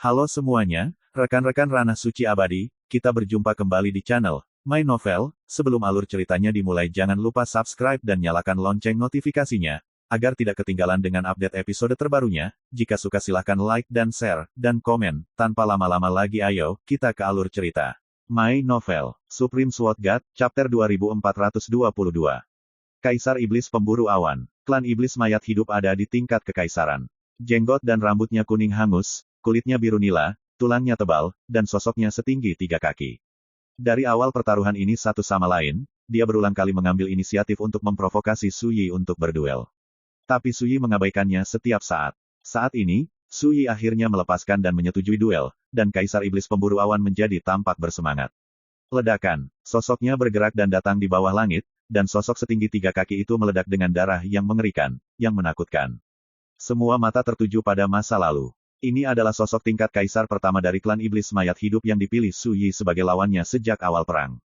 Halo semuanya, rekan-rekan Ranah Suci Abadi, kita berjumpa kembali di channel My Novel. Sebelum alur ceritanya dimulai jangan lupa subscribe dan nyalakan lonceng notifikasinya, agar tidak ketinggalan dengan update episode terbarunya. Jika suka silahkan like dan share, dan komen. Tanpa lama-lama lagi ayo, kita ke alur cerita. My Novel, Supreme Sword God, Chapter 2422. Kaisar Iblis Pemburu Awan. Klan Iblis Mayat hidup ada di tingkat kekaisaran. Jenggot dan rambutnya kuning hangus, kulitnya biru nila, tulangnya tebal, dan sosoknya setinggi 3 kaki. Dari awal pertaruhan ini satu sama lain, dia berulang kali mengambil inisiatif untuk memprovokasi Su Yi untuk berduel. Tapi Su Yi mengabaikannya setiap saat. Saat ini, Su Yi akhirnya melepaskan dan menyetujui duel, dan Kaisar Iblis Pemburu Awan menjadi tampak bersemangat. Ledakan, sosoknya bergerak dan datang di bawah langit, dan sosok setinggi 3 kaki itu meledak dengan darah yang mengerikan, yang menakutkan. Semua mata tertuju pada masa lalu. Ini adalah sosok tingkat kaisar pertama dari klan Iblis Mayat hidup yang dipilih Su Yi sebagai lawannya sejak awal perang.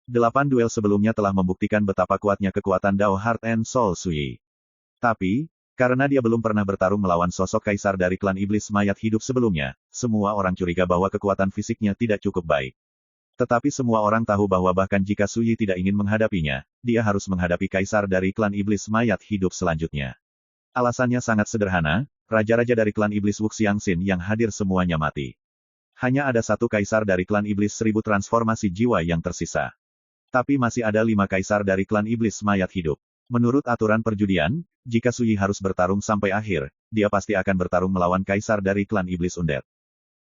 8 duel sebelumnya telah membuktikan betapa kuatnya kekuatan Dao Heart and Soul Su Yi. Tapi, karena dia belum pernah bertarung melawan sosok kaisar dari klan Iblis Mayat hidup sebelumnya, semua orang curiga bahwa kekuatan fisiknya tidak cukup baik. Tetapi semua orang tahu bahwa bahkan jika Su Yi tidak ingin menghadapinya, dia harus menghadapi kaisar dari klan Iblis Mayat hidup selanjutnya. Alasannya sangat sederhana, raja-raja dari klan Iblis Wuxiangxin yang hadir semuanya mati. Hanya ada satu kaisar dari klan Iblis 1000 transformasi jiwa yang tersisa. Tapi masih ada 5 kaisar dari klan Iblis Mayat hidup. Menurut aturan perjudian, jika Su Yi harus bertarung sampai akhir, dia pasti akan bertarung melawan kaisar dari klan Iblis Undead.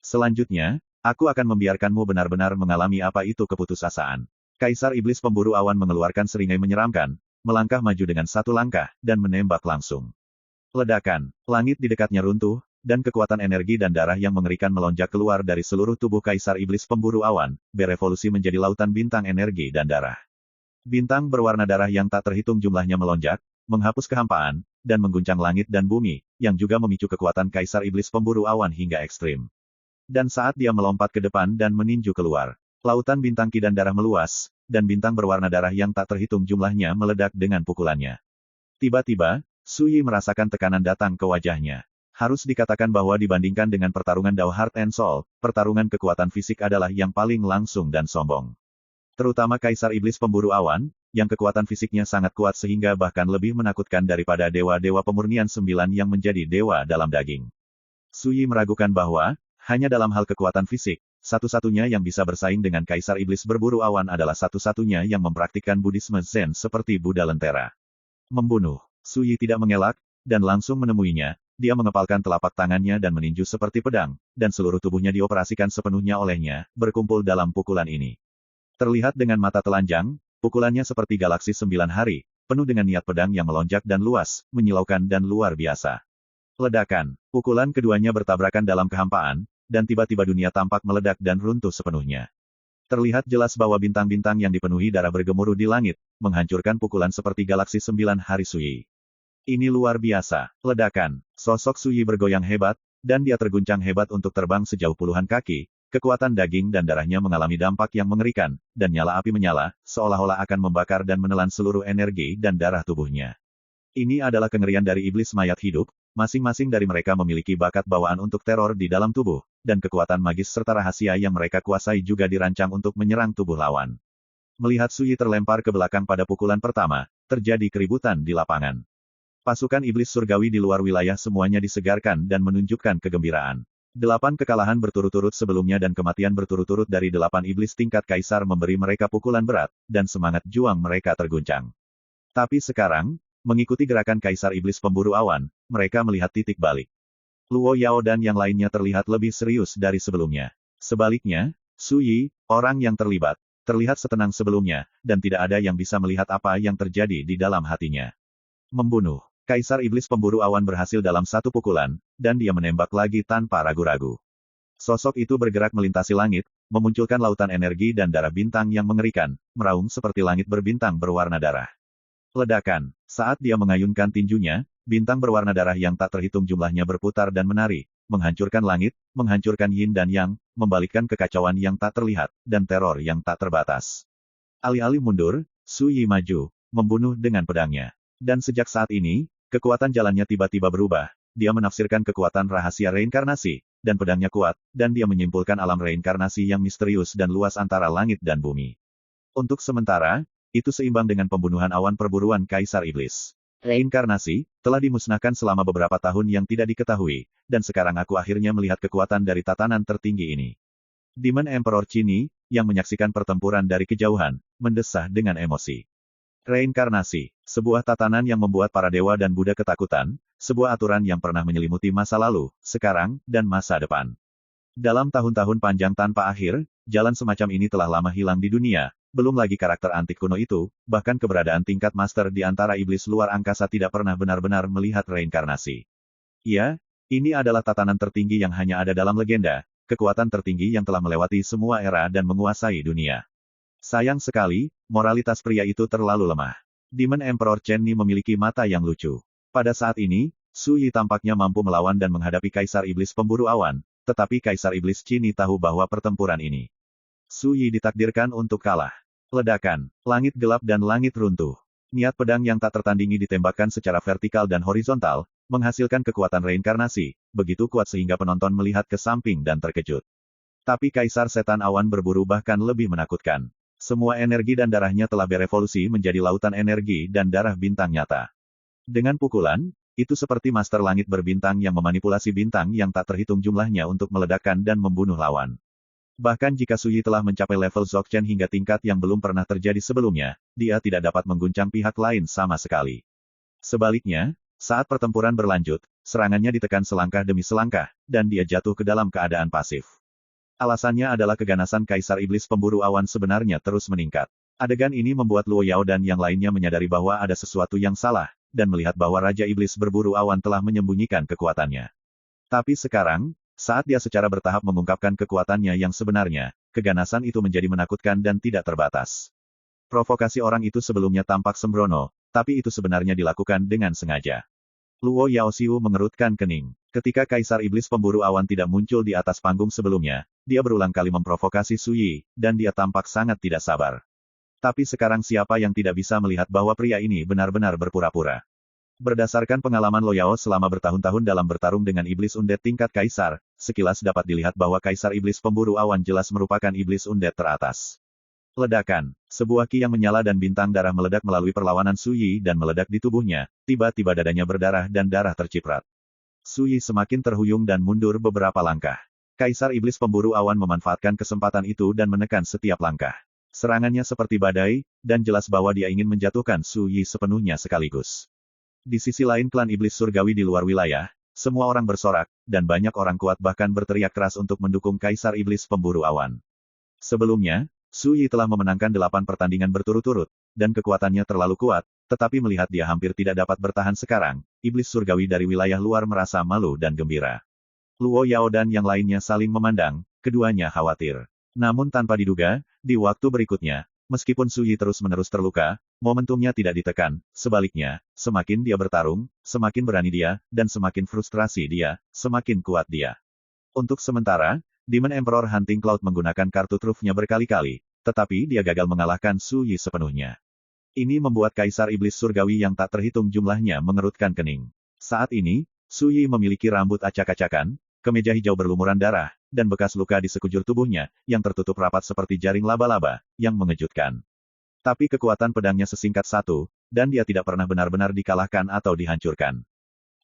Selanjutnya, aku akan membiarkanmu benar-benar mengalami apa itu keputusasaan. Kaisar Iblis Pemburu Awan mengeluarkan seringai menyeramkan, melangkah maju dengan satu langkah, dan menembak langsung. Ledakan, langit di dekatnya runtuh, dan kekuatan energi dan darah yang mengerikan melonjak keluar dari seluruh tubuh Kaisar Iblis Pemburu Awan, berevolusi menjadi lautan bintang energi dan darah. Bintang berwarna darah yang tak terhitung jumlahnya melonjak, menghapus kehampaan, dan mengguncang langit dan bumi, yang juga memicu kekuatan Kaisar Iblis Pemburu Awan hingga ekstrim. Dan saat dia melompat ke depan dan meninju keluar, lautan bintang ki dan darah meluas, dan bintang berwarna darah yang tak terhitung jumlahnya meledak dengan pukulannya. Tiba-tiba, Su Yi merasakan tekanan datang ke wajahnya. Harus dikatakan bahwa dibandingkan dengan pertarungan Dao Heart and Soul, pertarungan kekuatan fisik adalah yang paling langsung dan sombong. Terutama Kaisar Iblis Pemburu Awan, yang kekuatan fisiknya sangat kuat sehingga bahkan lebih menakutkan daripada dewa-dewa pemurnian 9 yang menjadi dewa dalam daging. Su Yi meragukan bahwa, hanya dalam hal kekuatan fisik, satu-satunya yang bisa bersaing dengan Kaisar Iblis Berburu Awan adalah satu-satunya yang mempraktikkan Buddhisme Zen seperti Buddha Lentera. Membunuh. Su Yi tidak mengelak, dan langsung menemuinya. Dia mengepalkan telapak tangannya dan meninju seperti pedang, dan seluruh tubuhnya dioperasikan sepenuhnya olehnya, berkumpul dalam pukulan ini. Terlihat dengan mata telanjang, pukulannya seperti galaksi 9 hari, penuh dengan niat pedang yang melonjak dan luas, menyilaukan dan luar biasa. Ledakan, pukulan keduanya bertabrakan dalam kehampaan, dan tiba-tiba dunia tampak meledak dan runtuh sepenuhnya. Terlihat jelas bahwa bintang-bintang yang dipenuhi darah bergemuruh di langit, menghancurkan pukulan seperti galaksi 9 hari Su Yi. Ini luar biasa. Ledakan, sosok Su Yi bergoyang hebat, dan dia terguncang hebat untuk terbang sejauh puluhan kaki, kekuatan daging dan darahnya mengalami dampak yang mengerikan, dan nyala api menyala, seolah-olah akan membakar dan menelan seluruh energi dan darah tubuhnya. Ini adalah kengerian dari iblis mayat hidup, masing-masing dari mereka memiliki bakat bawaan untuk teror di dalam tubuh, dan kekuatan magis serta rahasia yang mereka kuasai juga dirancang untuk menyerang tubuh lawan. Melihat Su Yi terlempar ke belakang pada pukulan pertama, terjadi keributan di lapangan. Pasukan iblis surgawi di luar wilayah semuanya disegarkan dan menunjukkan kegembiraan. 8 kekalahan berturut-turut sebelumnya dan kematian berturut-turut dari 8 iblis tingkat kaisar memberi mereka pukulan berat, dan semangat juang mereka terguncang. Tapi sekarang, mengikuti gerakan Kaisar Iblis Pemburu Awan, mereka melihat titik balik. Luo Yao dan yang lainnya terlihat lebih serius dari sebelumnya. Sebaliknya, Su Yi, orang yang terlibat, terlihat setenang sebelumnya, dan tidak ada yang bisa melihat apa yang terjadi di dalam hatinya. Membunuh. Kaisar Iblis Pemburu Awan berhasil dalam satu pukulan, dan dia menembak lagi tanpa ragu-ragu. Sosok itu bergerak melintasi langit, memunculkan lautan energi dan darah bintang yang mengerikan, meraung seperti langit berbintang berwarna darah. Ledakan. Saat dia mengayunkan tinjunya, bintang berwarna darah yang tak terhitung jumlahnya berputar dan menari, menghancurkan langit, menghancurkan yin dan yang, membalikkan kekacauan yang tak terlihat, dan teror yang tak terbatas. Alih-alih mundur, Su Yi maju, membunuh dengan pedangnya. Dan sejak saat ini, kekuatan jalannya tiba-tiba berubah. Dia menafsirkan kekuatan rahasia reinkarnasi, dan pedangnya kuat, dan dia menyimpulkan alam reinkarnasi yang misterius dan luas antara langit dan bumi. Untuk sementara, itu seimbang dengan pembunuhan awan perburuan Kaisar Iblis. Reinkarnasi telah dimusnahkan selama beberapa tahun yang tidak diketahui, dan sekarang aku akhirnya melihat kekuatan dari tatanan tertinggi ini. Demon Emperor Chini, yang menyaksikan pertempuran dari kejauhan, mendesah dengan emosi. Reinkarnasi, sebuah tatanan yang membuat para dewa dan Buddha ketakutan, sebuah aturan yang pernah menyelimuti masa lalu, sekarang, dan masa depan. Dalam tahun-tahun panjang tanpa akhir, jalan semacam ini telah lama hilang di dunia, belum lagi karakter antik kuno itu, bahkan keberadaan tingkat master di antara iblis luar angkasa tidak pernah benar-benar melihat reinkarnasi. Ya, ini adalah tatanan tertinggi yang hanya ada dalam legenda, kekuatan tertinggi yang telah melewati semua era dan menguasai dunia. Sayang sekali, moralitas pria itu terlalu lemah. Demon Emperor Chen Ni memiliki mata yang lucu. Pada saat ini, Su Yi tampaknya mampu melawan dan menghadapi Kaisar Iblis Pemburu Awan, tetapi Kaisar Iblis Chini tahu bahwa pertempuran ini Su Yi ditakdirkan untuk kalah. Ledakan, langit gelap dan langit runtuh. Niat pedang yang tak tertandingi ditembakkan secara vertikal dan horizontal, menghasilkan kekuatan reinkarnasi, begitu kuat sehingga penonton melihat ke samping dan terkejut. Tapi Kaisar Setan Awan berburu bahkan lebih menakutkan. Semua energi dan darahnya telah berevolusi menjadi lautan energi dan darah bintang nyata. Dengan pukulan, itu seperti Master Langit berbintang yang memanipulasi bintang yang tak terhitung jumlahnya untuk meledakkan dan membunuh lawan. Bahkan jika Su Yi telah mencapai level Dzogchen hingga tingkat yang belum pernah terjadi sebelumnya, dia tidak dapat mengguncang pihak lain sama sekali. Sebaliknya, saat pertempuran berlanjut, serangannya ditekan selangkah demi selangkah, dan dia jatuh ke dalam keadaan pasif. Alasannya adalah keganasan Kaisar Iblis Pemburu Awan sebenarnya terus meningkat. Adegan ini membuat Luo Yao dan yang lainnya menyadari bahwa ada sesuatu yang salah, dan melihat bahwa Raja Iblis Berburu Awan telah menyembunyikan kekuatannya. Tapi sekarang, saat dia secara bertahap mengungkapkan kekuatannya yang sebenarnya, keganasan itu menjadi menakutkan dan tidak terbatas. Provokasi orang itu sebelumnya tampak sembrono, tapi itu sebenarnya dilakukan dengan sengaja. Luo Yaoxiu mengerutkan kening. Ketika Kaisar Iblis Pemburu Awan tidak muncul di atas panggung sebelumnya, dia berulang kali memprovokasi Su Yi, dan dia tampak sangat tidak sabar. Tapi sekarang siapa yang tidak bisa melihat bahwa pria ini benar-benar berpura-pura? Berdasarkan pengalaman Lo Yao selama bertahun-tahun dalam bertarung dengan iblis undead tingkat kaisar, sekilas dapat dilihat bahwa Kaisar Iblis Pemburu Awan jelas merupakan iblis undead teratas. Ledakan, sebuah ki yang menyala dan bintang darah meledak melalui perlawanan Su Yi dan meledak di tubuhnya, tiba-tiba dadanya berdarah dan darah terciprat. Su Yi semakin terhuyung dan mundur beberapa langkah. Kaisar Iblis Pemburu Awan memanfaatkan kesempatan itu dan menekan setiap langkah. Serangannya seperti badai, dan jelas bahwa dia ingin menjatuhkan Su Yi sepenuhnya sekaligus. Di sisi lain klan iblis surgawi di luar wilayah, semua orang bersorak, dan banyak orang kuat bahkan berteriak keras untuk mendukung Kaisar Iblis Pemburu Awan. Sebelumnya, Su Yi telah memenangkan 8 pertandingan berturut-turut, dan kekuatannya terlalu kuat, tetapi melihat dia hampir tidak dapat bertahan sekarang, iblis surgawi dari wilayah luar merasa malu dan gembira. Luo Yao dan yang lainnya saling memandang, keduanya khawatir. Namun tanpa diduga, di waktu berikutnya, meskipun Su Yi terus-menerus terluka, momentumnya tidak ditekan, sebaliknya, semakin dia bertarung, semakin berani dia, dan semakin frustrasi dia, semakin kuat dia. Untuk sementara, Demon Emperor Hunting Cloud menggunakan kartu truf-nya berkali-kali, tetapi dia gagal mengalahkan Su Yi sepenuhnya. Ini membuat Kaisar Iblis Surgawi yang tak terhitung jumlahnya mengerutkan kening. Saat ini, Su Yi memiliki rambut acak-acakan, kemeja hijau berlumuran darah, dan bekas luka di sekujur tubuhnya, yang tertutup rapat seperti jaring laba-laba, yang mengejutkan. Tapi kekuatan pedangnya sesingkat satu, dan dia tidak pernah benar-benar dikalahkan atau dihancurkan.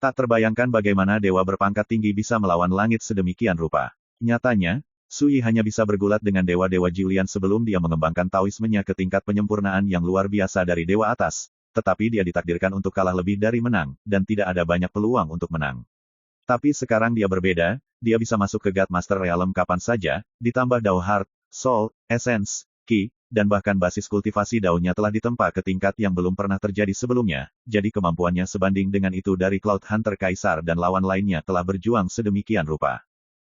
Tak terbayangkan bagaimana dewa berpangkat tinggi bisa melawan langit sedemikian rupa. Nyatanya, Su Yi hanya bisa bergulat dengan dewa-dewa Julian sebelum dia mengembangkan Taoismenya ke tingkat penyempurnaan yang luar biasa dari dewa atas, tetapi dia ditakdirkan untuk kalah lebih dari menang, dan tidak ada banyak peluang untuk menang. Tapi sekarang dia berbeda, dia bisa masuk ke God Master Realm kapan saja, ditambah Dao Heart, Soul, Essence, Ki, dan bahkan basis kultivasi Dao-nya telah ditempa ke tingkat yang belum pernah terjadi sebelumnya, jadi kemampuannya sebanding dengan itu dari Cloud Hunter Kaisar dan lawan lainnya telah berjuang sedemikian rupa.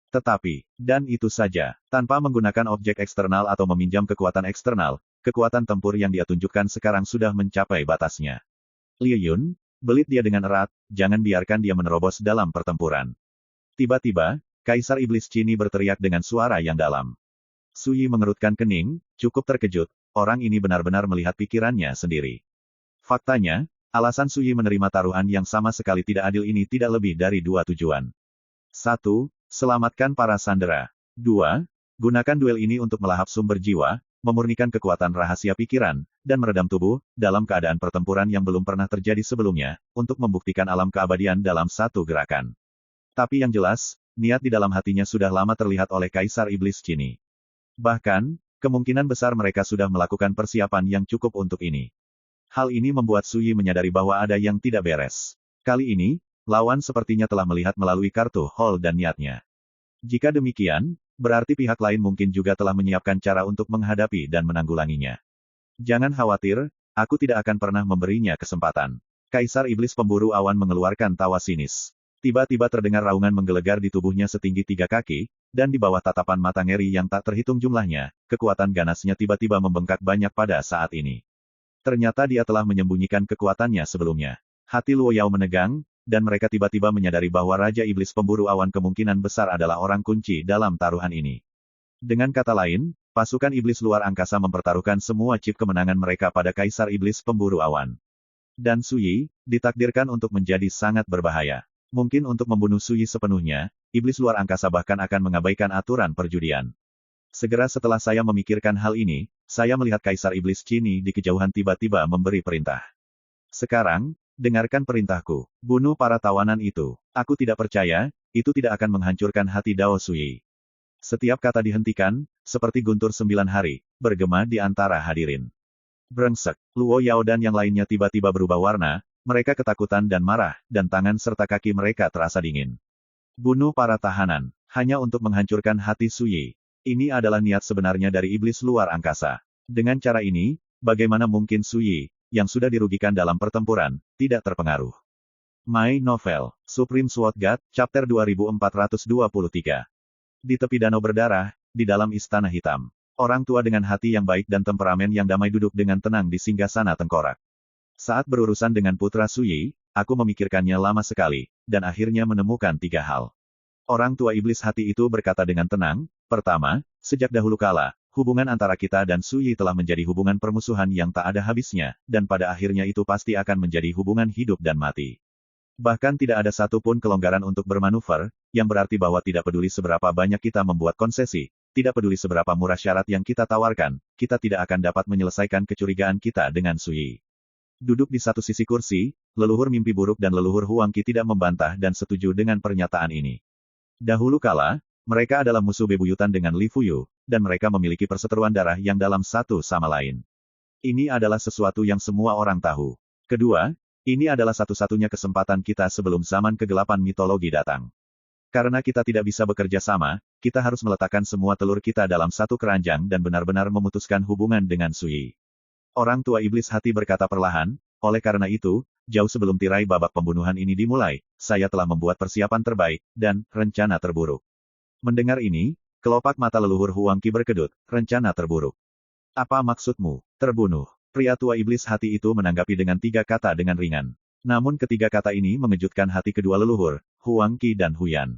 Tetapi, dan itu saja, tanpa menggunakan objek eksternal atau meminjam kekuatan eksternal, kekuatan tempur yang dia tunjukkan sekarang sudah mencapai batasnya. Liu Yun, belit dia dengan erat, jangan biarkan dia menerobos dalam pertempuran. Tiba-tiba, Kaisar Iblis Chini berteriak dengan suara yang dalam. Su Yi mengerutkan kening, cukup terkejut, orang ini benar-benar melihat pikirannya sendiri. Faktanya, alasan Su Yi menerima taruhan yang sama sekali tidak adil ini tidak lebih dari dua tujuan. 1. Selamatkan para sandera. 2. Gunakan duel ini untuk melahap sumber jiwa, memurnikan kekuatan rahasia pikiran, dan meredam tubuh, dalam keadaan pertempuran yang belum pernah terjadi sebelumnya, untuk membuktikan alam keabadian dalam satu gerakan. Tapi yang jelas, niat di dalam hatinya sudah lama terlihat oleh Kaisar Iblis Cini. Bahkan, kemungkinan besar mereka sudah melakukan persiapan yang cukup untuk ini. Hal ini membuat Suyi menyadari bahwa ada yang tidak beres. Kali ini, lawan sepertinya telah melihat melalui kartu Hall dan niatnya. Jika demikian, berarti pihak lain mungkin juga telah menyiapkan cara untuk menghadapi dan menanggulanginya. Jangan khawatir, aku tidak akan pernah memberinya kesempatan. Kaisar Iblis Pemburu Awan mengeluarkan tawa sinis. Tiba-tiba terdengar raungan menggelegar di tubuhnya setinggi 3 kaki, dan di bawah tatapan mata ngeri yang tak terhitung jumlahnya, kekuatan ganasnya tiba-tiba membengkak banyak pada saat ini. Ternyata dia telah menyembunyikan kekuatannya sebelumnya. Hati Luo Yao menegang, dan mereka tiba-tiba menyadari bahwa Raja Iblis Pemburu Awan kemungkinan besar adalah orang kunci dalam taruhan ini. Dengan kata lain, pasukan iblis luar angkasa mempertaruhkan semua chip kemenangan mereka pada Kaisar Iblis Pemburu Awan. Dan Suyi, ditakdirkan untuk menjadi sangat berbahaya. Mungkin untuk membunuh Suyi sepenuhnya, iblis luar angkasa bahkan akan mengabaikan aturan perjudian. Segera setelah saya memikirkan hal ini, saya melihat Kaisar Iblis Cini di kejauhan tiba-tiba memberi perintah. Sekarang, dengarkan perintahku. Bunuh para tawanan itu. Aku tidak percaya, itu tidak akan menghancurkan hati Dao Suyi. Setiap kata dihentikan, seperti guntur 9 hari, bergema di antara hadirin. Brengsek, Luo Yao dan yang lainnya tiba-tiba berubah warna, mereka ketakutan dan marah, dan tangan serta kaki mereka terasa dingin. Bunuh para tahanan, hanya untuk menghancurkan hati Suyi. Ini adalah niat sebenarnya dari iblis luar angkasa. Dengan cara ini, bagaimana mungkin Suyi, yang sudah dirugikan dalam pertempuran, tidak terpengaruh. My Novel, Supreme Sword God, Chapter 2423. Di tepi danau berdarah, di dalam istana hitam. Orang tua dengan hati yang baik dan temperamen yang damai duduk dengan tenang di singgasana tengkorak. Saat berurusan dengan putra Suyi, aku memikirkannya lama sekali, dan akhirnya menemukan 3 hal. Orang tua iblis hati itu berkata dengan tenang, pertama, sejak dahulu kala, hubungan antara kita dan Suyi telah menjadi hubungan permusuhan yang tak ada habisnya, dan pada akhirnya itu pasti akan menjadi hubungan hidup dan mati. Bahkan tidak ada satupun kelonggaran untuk bermanuver, yang berarti bahwa tidak peduli seberapa banyak kita membuat konsesi, tidak peduli seberapa murah syarat yang kita tawarkan, kita tidak akan dapat menyelesaikan kecurigaan kita dengan Suyi. Duduk di satu sisi kursi, leluhur mimpi buruk dan leluhur Huangqi tidak membantah dan setuju dengan pernyataan ini. Dahulu kala, mereka adalah musuh bebuyutan dengan Li Fuyu, dan mereka memiliki perseteruan darah yang dalam satu sama lain. Ini adalah sesuatu yang semua orang tahu. Kedua, ini adalah satu-satunya kesempatan kita sebelum zaman kegelapan mitologi datang. Karena kita tidak bisa bekerja sama, kita harus meletakkan semua telur kita dalam satu keranjang dan benar-benar memutuskan hubungan dengan Suyi. Orang tua iblis hati berkata perlahan, oleh karena itu, jauh sebelum tirai babak pembunuhan ini dimulai, saya telah membuat persiapan terbaik, dan rencana terburuk. Mendengar ini, kelopak mata leluhur Huangqi berkedut, rencana terburuk. Apa maksudmu, terbunuh? Pria tua iblis hati itu menanggapi dengan 3 kata dengan ringan. Namun ketiga kata ini mengejutkan hati kedua leluhur, Huangqi dan Huyan.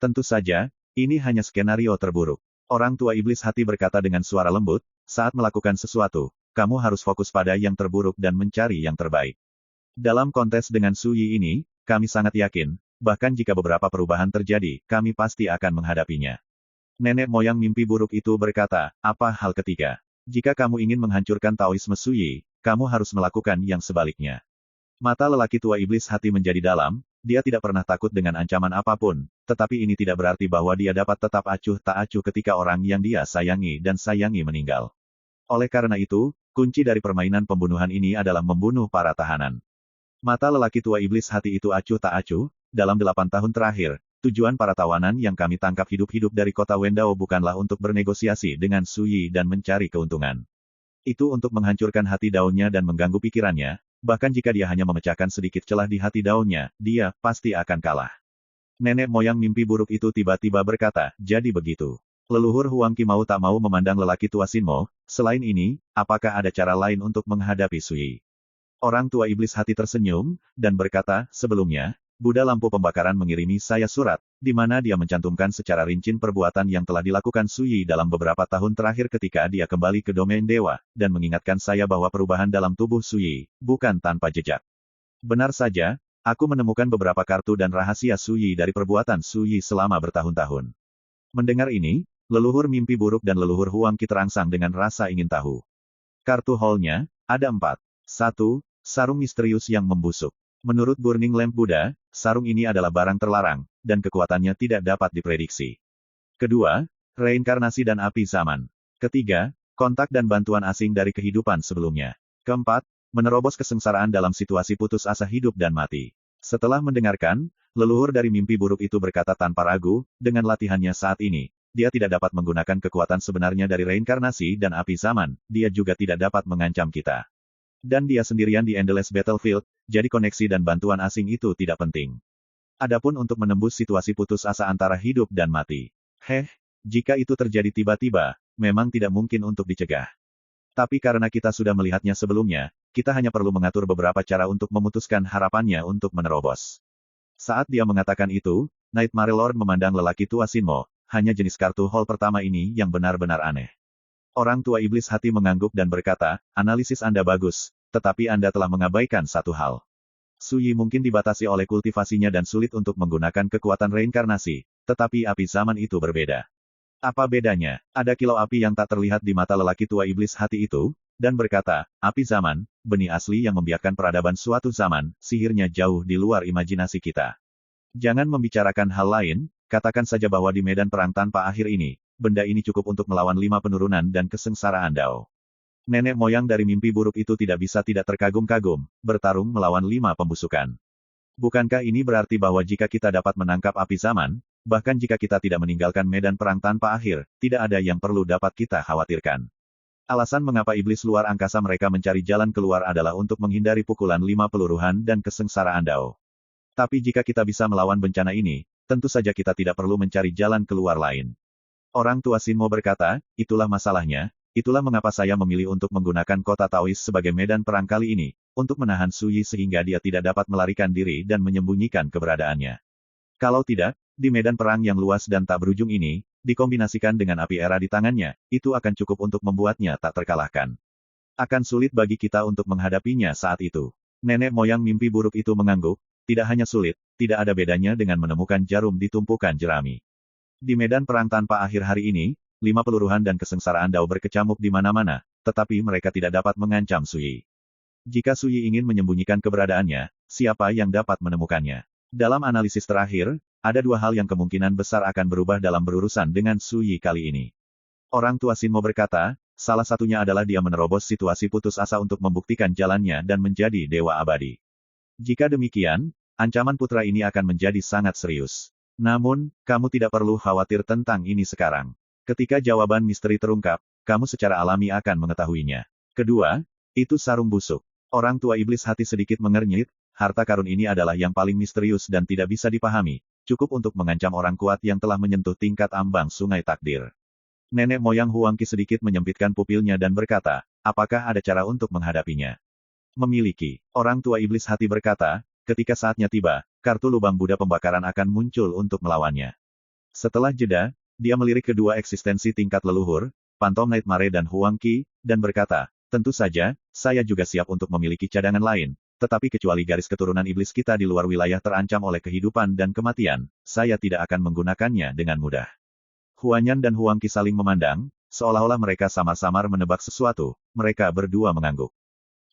Tentu saja, ini hanya skenario terburuk. Orang tua iblis hati berkata dengan suara lembut, saat melakukan sesuatu, kamu harus fokus pada yang terburuk dan mencari yang terbaik. Dalam kontes dengan Suyi ini, kami sangat yakin, bahkan jika beberapa perubahan terjadi, kami pasti akan menghadapinya. Nenek moyang mimpi buruk itu berkata, apa hal ketiga? Jika kamu ingin menghancurkan Taoisme Suyi, kamu harus melakukan yang sebaliknya. Mata lelaki tua iblis hati menjadi dalam, dia tidak pernah takut dengan ancaman apapun, tetapi ini tidak berarti bahwa dia dapat tetap acuh tak acuh ketika orang yang dia sayangi dan sayangi meninggal. Oleh karena itu, kunci dari permainan pembunuhan ini adalah membunuh para tahanan. Mata lelaki tua iblis hati itu acuh tak acuh, dalam 8 tahun terakhir, tujuan para tawanan yang kami tangkap hidup-hidup dari kota Wendao bukanlah untuk bernegosiasi dengan Suyi dan mencari keuntungan. Itu untuk menghancurkan hati daunnya dan mengganggu pikirannya, bahkan jika dia hanya memecahkan sedikit celah di hati daunnya, dia pasti akan kalah. Nenek moyang mimpi buruk itu tiba-tiba berkata, jadi begitu. Leluhur Huangqi mau tak mau memandang lelaki tua Sinmo, selain ini, apakah ada cara lain untuk menghadapi Suyi? Orang tua iblis hati tersenyum, dan berkata, sebelumnya, Buddha lampu pembakaran mengirimi saya surat, di mana dia mencantumkan secara rinci perbuatan yang telah dilakukan Suyi dalam beberapa tahun terakhir ketika dia kembali ke domain dewa, dan mengingatkan saya bahwa perubahan dalam tubuh Suyi, bukan tanpa jejak. Benar saja, Aku menemukan beberapa kartu dan rahasia Suyi dari perbuatan Suyi selama bertahun-tahun. Mendengar ini, leluhur mimpi buruk dan leluhur Huang Qi terangsang dengan rasa ingin tahu. Kartu hall-nya, ada 4. 1. Sarung misterius yang membusuk. Menurut Burning Lamp Buddha, sarung ini adalah barang terlarang, dan kekuatannya tidak dapat diprediksi. Kedua, reinkarnasi dan api zaman. Ketiga, kontak dan bantuan asing dari kehidupan sebelumnya. Keempat, menerobos kesengsaraan dalam situasi putus asa hidup dan mati. Setelah mendengarkan, leluhur dari mimpi buruk itu berkata tanpa ragu, dengan latihannya saat ini, dia tidak dapat menggunakan kekuatan sebenarnya dari reinkarnasi dan api zaman, dia juga tidak dapat mengancam kita. Dan dia sendirian di Endless Battlefield, jadi koneksi dan bantuan asing itu tidak penting. Adapun untuk menembus situasi putus asa antara hidup dan mati. Jika itu terjadi tiba-tiba, memang tidak mungkin untuk dicegah. Tapi karena kita sudah melihatnya sebelumnya, kita hanya perlu mengatur beberapa cara untuk memutuskan harapannya untuk menerobos. Saat dia mengatakan itu, Nightmare Lord memandang lelaki tua Sinmo, hanya jenis kartu hall pertama ini yang benar-benar aneh. Orang tua iblis hati mengangguk dan berkata, analisis Anda bagus, tetapi Anda telah mengabaikan satu hal. Suyi mungkin dibatasi oleh kultivasinya dan sulit untuk menggunakan kekuatan reinkarnasi, tetapi api zaman itu berbeda. Apa bedanya? Ada kilau api yang tak terlihat di mata lelaki tua iblis hati itu, dan berkata, api zaman, benih asli yang membiarkan peradaban suatu zaman, sihirnya jauh di luar imajinasi kita. Jangan membicarakan hal lain, katakan saja bahwa di medan perang tanpa akhir ini, benda ini cukup untuk melawan 5 penurunan dan kesengsaraan Dao. Nenek moyang dari mimpi buruk itu tidak bisa tidak terkagum-kagum, bertarung melawan 5 pembusukan. Bukankah ini berarti bahwa jika kita dapat menangkap api zaman, bahkan jika kita tidak meninggalkan medan perang tanpa akhir, tidak ada yang perlu dapat kita khawatirkan. Alasan mengapa iblis luar angkasa mereka mencari jalan keluar adalah untuk menghindari pukulan 5 peluruhan dan kesengsaraan Dao. Tapi jika kita bisa melawan bencana ini, tentu saja kita tidak perlu mencari jalan keluar lain. Orang tua Sinmo berkata, itulah masalahnya, itulah mengapa saya memilih untuk menggunakan kota Taois sebagai medan perang kali ini, untuk menahan Suyi sehingga dia tidak dapat melarikan diri dan menyembunyikan keberadaannya. Kalau tidak, di medan perang yang luas dan tak berujung ini, dikombinasikan dengan api era di tangannya, itu akan cukup untuk membuatnya tak terkalahkan. Akan sulit bagi kita untuk menghadapinya saat itu. Nenek moyang mimpi buruk itu mengangguk, tidak hanya sulit, tidak ada bedanya dengan menemukan jarum di tumpukan jerami. Di medan perang tanpa akhir hari ini, 5 peluruhan dan kesengsaraan Dao berkecamuk di mana-mana, tetapi mereka tidak dapat mengancam Suyi. Jika Suyi ingin menyembunyikan keberadaannya, siapa yang dapat menemukannya? Dalam analisis terakhir, ada 2 hal yang kemungkinan besar akan berubah dalam berurusan dengan Suyi kali ini. Orang tua Sinmo berkata, salah satunya adalah dia menerobos situasi putus asa untuk membuktikan jalannya dan menjadi dewa abadi. Jika demikian, ancaman putra ini akan menjadi sangat serius. Namun, kamu tidak perlu khawatir tentang ini sekarang. Ketika jawaban misteri terungkap, kamu secara alami akan mengetahuinya. Kedua, itu sarung busuk. Orang tua iblis hati sedikit mengernyit, harta karun ini adalah yang paling misterius dan tidak bisa dipahami, cukup untuk mengancam orang kuat yang telah menyentuh tingkat ambang sungai takdir. Nenek moyang Huang Qi sedikit menyempitkan pupilnya dan berkata, apakah ada cara untuk menghadapinya? Memiliki. Orang tua iblis hati berkata, ketika saatnya tiba, kartu lubang Buddha pembakaran akan muncul untuk melawannya. Setelah jeda, dia melirik kedua eksistensi tingkat leluhur, Phantom Nightmare dan Huang Qi, dan berkata, tentu saja, saya juga siap untuk memiliki cadangan lain, tetapi kecuali garis keturunan iblis kita di luar wilayah terancam oleh kehidupan dan kematian, saya tidak akan menggunakannya dengan mudah. Huanyan dan Huang Qi saling memandang, seolah-olah mereka samar-samar menebak sesuatu, mereka berdua mengangguk.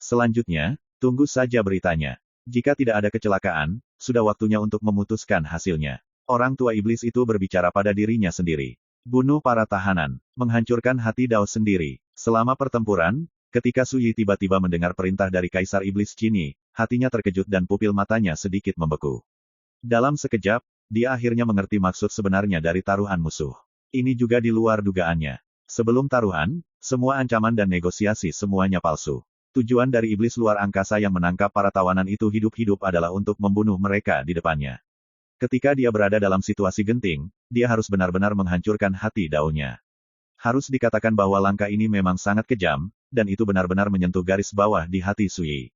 Selanjutnya, tunggu saja beritanya. Jika tidak ada kecelakaan, sudah waktunya untuk memutuskan hasilnya. Orang tua iblis itu berbicara pada dirinya sendiri. Bunuh para tahanan, menghancurkan hati Dao sendiri. Selama pertempuran, ketika Suyi tiba-tiba mendengar perintah dari Kaisar Iblis Cini, hatinya terkejut dan pupil matanya sedikit membeku. Dalam sekejap, dia akhirnya mengerti maksud sebenarnya dari taruhan musuh. Ini juga di luar dugaannya. Sebelum taruhan, semua ancaman dan negosiasi semuanya palsu. Tujuan dari iblis luar angkasa yang menangkap para tawanan itu hidup-hidup adalah untuk membunuh mereka di depannya. Ketika dia berada dalam situasi genting, dia harus benar-benar menghancurkan hati Dao-nya. Harus dikatakan bahwa langkah ini memang sangat kejam, dan itu benar-benar menyentuh garis bawah di hati Suyi.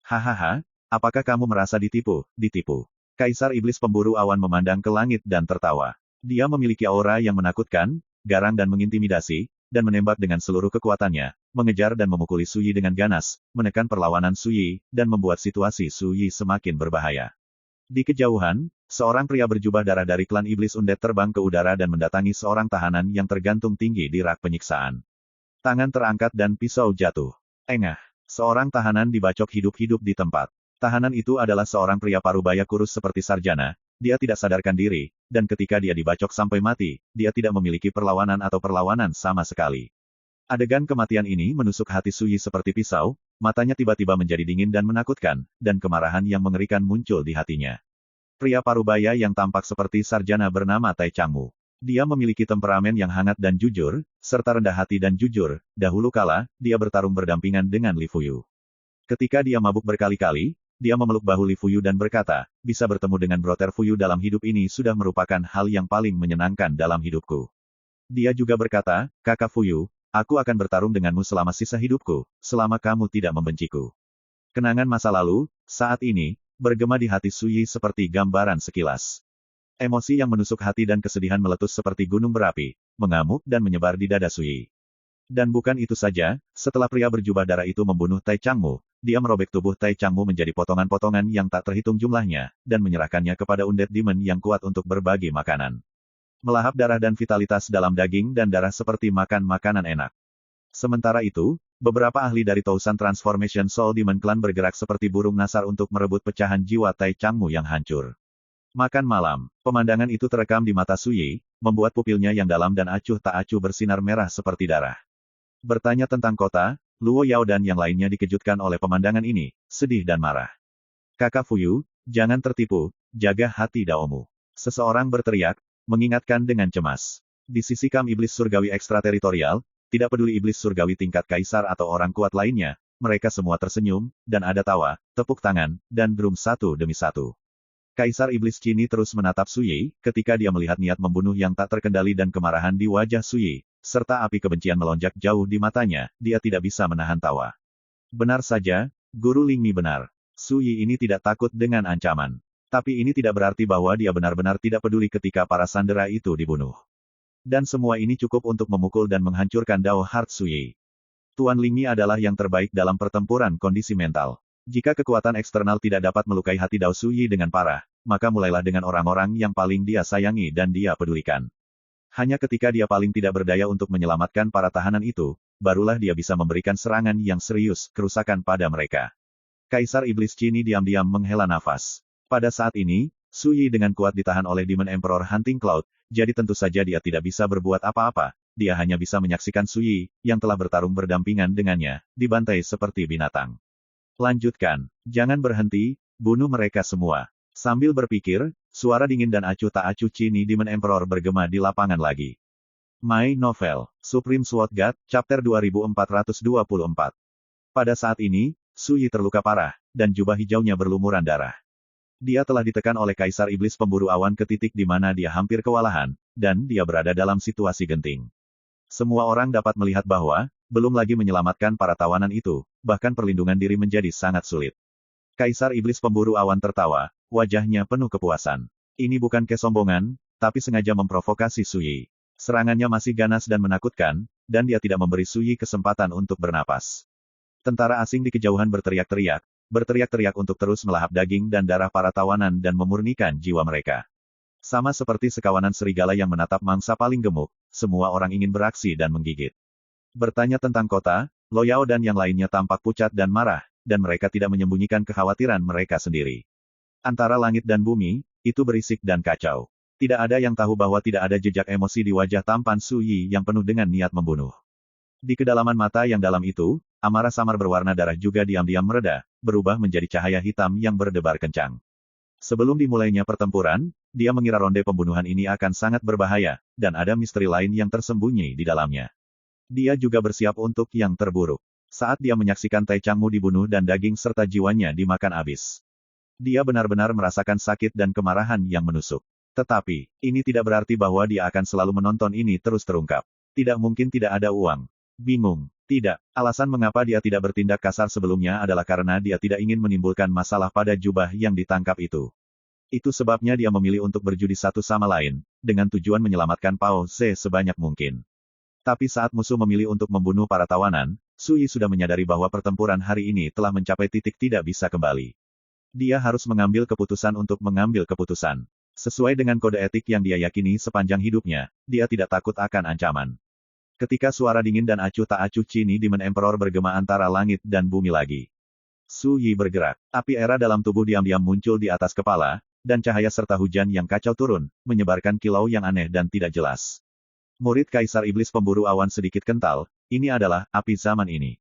Hahaha, apakah kamu merasa ditipu? Ditipu. Kaisar Iblis Pemburu Awan memandang ke langit dan tertawa. Dia memiliki aura yang menakutkan, garang dan mengintimidasi, dan menembak dengan seluruh kekuatannya, mengejar dan memukuli Su Yi dengan ganas, menekan perlawanan Su Yi, dan membuat situasi Su Yi semakin berbahaya. Di kejauhan, seorang pria berjubah darah dari klan iblis undead terbang ke udara dan mendatangi seorang tahanan yang tergantung tinggi di rak penyiksaan. Tangan terangkat dan pisau jatuh. Engah. Seorang tahanan dibacok hidup-hidup di tempat. Tahanan itu adalah seorang pria parubaya kurus seperti sarjana. Dia tidak sadarkan diri, dan ketika dia dibacok sampai mati, dia tidak memiliki perlawanan atau perlawanan sama sekali. Adegan kematian ini menusuk hati Su Yi seperti pisau, matanya tiba-tiba menjadi dingin dan menakutkan, dan kemarahan yang mengerikan muncul di hatinya. Pria parubaya yang tampak seperti sarjana bernama Tai Changmu. Dia memiliki temperamen yang hangat dan jujur, serta rendah hati dan jujur. Dahulu kala, dia bertarung berdampingan dengan Li Fuyu. Ketika dia mabuk berkali-kali, dia memeluk bahu Li Fuyu dan berkata, bisa bertemu dengan Brother Fuyu dalam hidup ini sudah merupakan hal yang paling menyenangkan dalam hidupku. Dia juga berkata, Kakak Fuyu, aku akan bertarung denganmu selama sisa hidupku, selama kamu tidak membenciku. Kenangan masa lalu, saat ini, bergema di hati Su Yi seperti gambaran sekilas. Emosi yang menusuk hati dan kesedihan meletus seperti gunung berapi, mengamuk dan menyebar di dada Su Yi. Dan bukan itu saja, setelah pria berjubah darah itu membunuh Tai Changmu, dia merobek tubuh Tai Changmu menjadi potongan-potongan yang tak terhitung jumlahnya, dan menyerahkannya kepada Undead Demon yang kuat untuk berbagi makanan. Melahap darah dan vitalitas dalam daging dan darah seperti makan makanan enak. Sementara itu, beberapa ahli dari Tousan Transformation Soul Demon Clan bergerak seperti burung nasar untuk merebut pecahan jiwa Tai Changmu yang hancur. Makan malam, pemandangan itu terekam di mata Su Yi, membuat pupilnya yang dalam dan acuh tak acuh bersinar merah seperti darah. Bertanya tentang kota, Luo Yao dan yang lainnya dikejutkan oleh pemandangan ini, sedih dan marah. Kakak Fuyu, jangan tertipu, jaga hati daomu. Seseorang berteriak, mengingatkan dengan cemas. Di sisi kam iblis surgawi ekstrateritorial, tidak peduli iblis surgawi tingkat kaisar atau orang kuat lainnya, mereka semua tersenyum, dan ada tawa, tepuk tangan, dan drum satu demi satu. Kaisar Iblis kini terus menatap Su Yi, ketika dia melihat niat membunuh yang tak terkendali dan kemarahan di wajah Su Yi, serta api kebencian melonjak jauh di matanya, dia tidak bisa menahan tawa. Benar saja, Guru Lingmi benar. Su Yi ini tidak takut dengan ancaman. Tapi ini tidak berarti bahwa dia benar-benar tidak peduli ketika para sandera itu dibunuh. Dan semua ini cukup untuk memukul dan menghancurkan Dao Heart Su Yi. Tuan Lingmi adalah yang terbaik dalam pertempuran kondisi mental. Jika kekuatan eksternal tidak dapat melukai hati Dao Su Yi dengan parah, maka mulailah dengan orang-orang yang paling dia sayangi dan dia pedulikan. Hanya ketika dia paling tidak berdaya untuk menyelamatkan para tahanan itu, barulah dia bisa memberikan serangan yang serius, kerusakan pada mereka. Kaisar Iblis kini diam-diam menghela nafas. Pada saat ini, Su Yi dengan kuat ditahan oleh Demon Emperor Hunting Cloud, jadi tentu saja dia tidak bisa berbuat apa-apa, dia hanya bisa menyaksikan Su Yi, yang telah bertarung berdampingan dengannya, dibantai seperti binatang. Lanjutkan. Jangan berhenti, bunuh mereka semua. Sambil berpikir, suara dingin dan acuh tak acuh Cini Demon Emperor bergema di lapangan lagi. My Novel, Supreme Sword God, Chapter 2424. Pada saat ini, Su Yi terluka parah, dan jubah hijaunya berlumuran darah. Dia telah ditekan oleh Kaisar Iblis Pemburu Awan ke titik di mana dia hampir kewalahan, dan dia berada dalam situasi genting. Semua orang dapat melihat bahwa, belum lagi menyelamatkan para tawanan itu, bahkan perlindungan diri menjadi sangat sulit. Kaisar Iblis Pemburu Awan tertawa, wajahnya penuh kepuasan. Ini bukan kesombongan, tapi sengaja memprovokasi Su Yi. Serangannya masih ganas dan menakutkan, dan dia tidak memberi Su Yi kesempatan untuk bernapas. Tentara asing di kejauhan berteriak-teriak untuk terus melahap daging dan darah para tawanan dan memurnikan jiwa mereka. Sama seperti sekawanan serigala yang menatap mangsa paling gemuk, semua orang ingin beraksi dan menggigit. Bertanya tentang kota, Lo Yao dan yang lainnya tampak pucat dan marah, dan mereka tidak menyembunyikan kekhawatiran mereka sendiri. Antara langit dan bumi, itu berisik dan kacau. Tidak ada yang tahu bahwa tidak ada jejak emosi di wajah tampan Su Yi yang penuh dengan niat membunuh. Di kedalaman mata yang dalam itu, amarah samar berwarna darah juga diam-diam mereda, berubah menjadi cahaya hitam yang berdebar kencang. Sebelum dimulainya pertempuran, dia mengira ronde pembunuhan ini akan sangat berbahaya, dan ada misteri lain yang tersembunyi di dalamnya. Dia juga bersiap untuk yang terburuk. Saat dia menyaksikan Tai Changmu dibunuh dan daging serta jiwanya dimakan habis. Dia benar-benar merasakan sakit dan kemarahan yang menusuk. Tetapi, ini tidak berarti bahwa dia akan selalu menonton ini terus terungkap. Tidak mungkin tidak ada uang. Bingung. Tidak. Alasan mengapa dia tidak bertindak kasar sebelumnya adalah karena dia tidak ingin menimbulkan masalah pada jubah yang ditangkap itu. Itu sebabnya dia memilih untuk berjudi satu sama lain, dengan tujuan menyelamatkan Pao Ze sebanyak mungkin. Tapi saat musuh memilih untuk membunuh para tawanan, Sui sudah menyadari bahwa pertempuran hari ini telah mencapai titik tidak bisa kembali. Dia harus mengambil keputusan untuk mengambil keputusan. Sesuai dengan kode etik yang dia yakini sepanjang hidupnya, dia tidak takut akan ancaman. Ketika suara dingin dan acuh tak acuh Cini Demon Emperor bergema antara langit dan bumi lagi. Su Yi bergerak. Api era dalam tubuh diam-diam muncul di atas kepala, dan cahaya serta hujan yang kacau turun, menyebarkan kilau yang aneh dan tidak jelas. Murid Kaisar Iblis Pemburu Awan sedikit kental, ini adalah api zaman ini.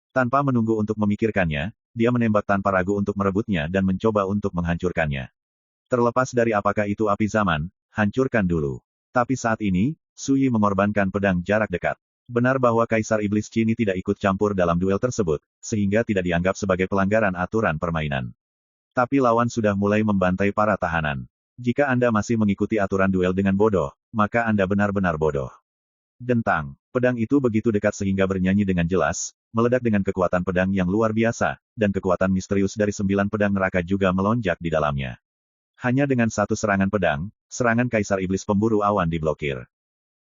Tanpa menunggu untuk memikirkannya, dia menembak tanpa ragu untuk merebutnya dan mencoba untuk menghancurkannya. Terlepas dari apakah itu api zaman, hancurkan dulu. Tapi saat ini, Su Yi mengorbankan pedang jarak dekat. Benar bahwa Kaisar Iblis Cini tidak ikut campur dalam duel tersebut, sehingga tidak dianggap sebagai pelanggaran aturan permainan. Tapi lawan sudah mulai membantai para tahanan. Jika Anda masih mengikuti aturan duel dengan bodoh, maka Anda benar-benar bodoh. Dentang, pedang itu begitu dekat sehingga bernyanyi dengan jelas, meledak dengan kekuatan pedang yang luar biasa, dan kekuatan misterius dari 9 pedang neraka juga melonjak di dalamnya. Hanya dengan satu serangan pedang, serangan Kaisar Iblis Pemburu Awan diblokir.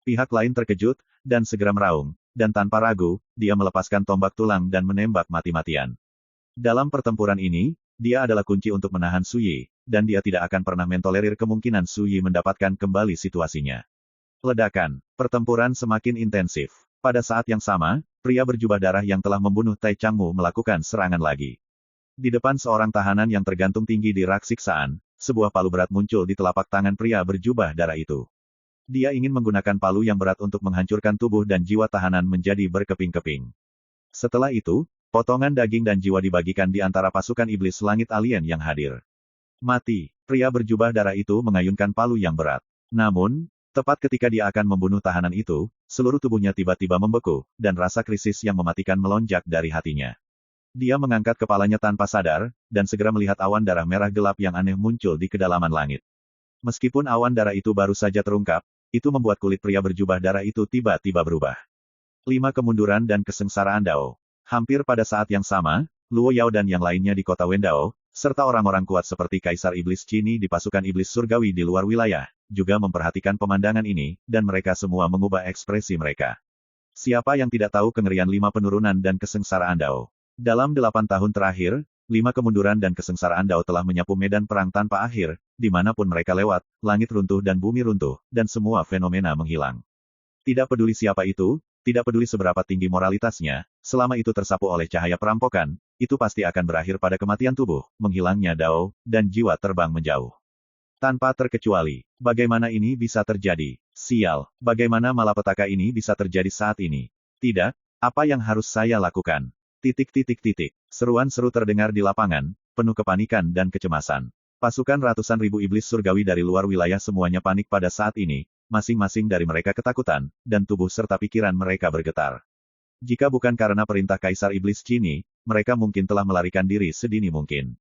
Pihak lain terkejut, dan segera meraung, dan tanpa ragu, dia melepaskan tombak tulang dan menembak mati-matian. Dalam pertempuran ini, dia adalah kunci untuk menahan Su Yi, dan dia tidak akan pernah mentolerir kemungkinan Su Yi mendapatkan kembali situasinya. Ledakan, pertempuran semakin intensif. Pada saat yang sama, pria berjubah darah yang telah membunuh Tai Changmu melakukan serangan lagi. Di depan seorang tahanan yang tergantung tinggi di rak siksaan, sebuah palu berat muncul di telapak tangan pria berjubah darah itu. Dia ingin menggunakan palu yang berat untuk menghancurkan tubuh dan jiwa tahanan menjadi berkeping-keping. Setelah itu, potongan daging dan jiwa dibagikan di antara pasukan iblis langit alien yang hadir. Mati, pria berjubah darah itu mengayunkan palu yang berat. Namun, tepat ketika dia akan membunuh tahanan itu, seluruh tubuhnya tiba-tiba membeku, dan rasa krisis yang mematikan melonjak dari hatinya. Dia mengangkat kepalanya tanpa sadar, dan segera melihat awan darah merah gelap yang aneh muncul di kedalaman langit. Meskipun awan darah itu baru saja terungkap, itu membuat kulit pria berjubah darah itu tiba-tiba berubah. 5 kemunduran dan kesengsaraan Dao. Hampir pada saat yang sama, Luo Yao dan yang lainnya di kota Wendao, serta orang-orang kuat seperti Kaisar Iblis Cini di pasukan Iblis Surgawi di luar wilayah, juga memperhatikan pemandangan ini, dan mereka semua mengubah ekspresi mereka. Siapa yang tidak tahu kengerian 5 penurunan dan kesengsaraan Dao? Dalam 8 tahun terakhir, 5 kemunduran dan kesengsaraan Dao telah menyapu medan perang tanpa akhir, dimanapun mereka lewat, langit runtuh dan bumi runtuh, dan semua fenomena menghilang. Tidak peduli siapa itu, tidak peduli seberapa tinggi moralitasnya, selama itu tersapu oleh cahaya perampokan, itu pasti akan berakhir pada kematian tubuh, menghilangnya Dao, dan jiwa terbang menjauh. Tanpa terkecuali, bagaimana ini bisa terjadi? Sial, bagaimana malapetaka ini bisa terjadi saat ini? Tidak, apa yang harus saya lakukan? Seruan seru terdengar di lapangan, penuh kepanikan dan kecemasan. Pasukan ratusan ribu iblis surgawi dari luar wilayah semuanya panik pada saat ini, masing-masing dari mereka ketakutan, dan tubuh serta pikiran mereka bergetar. Jika bukan karena perintah Kaisar Iblis Cini, mereka mungkin telah melarikan diri sedini mungkin.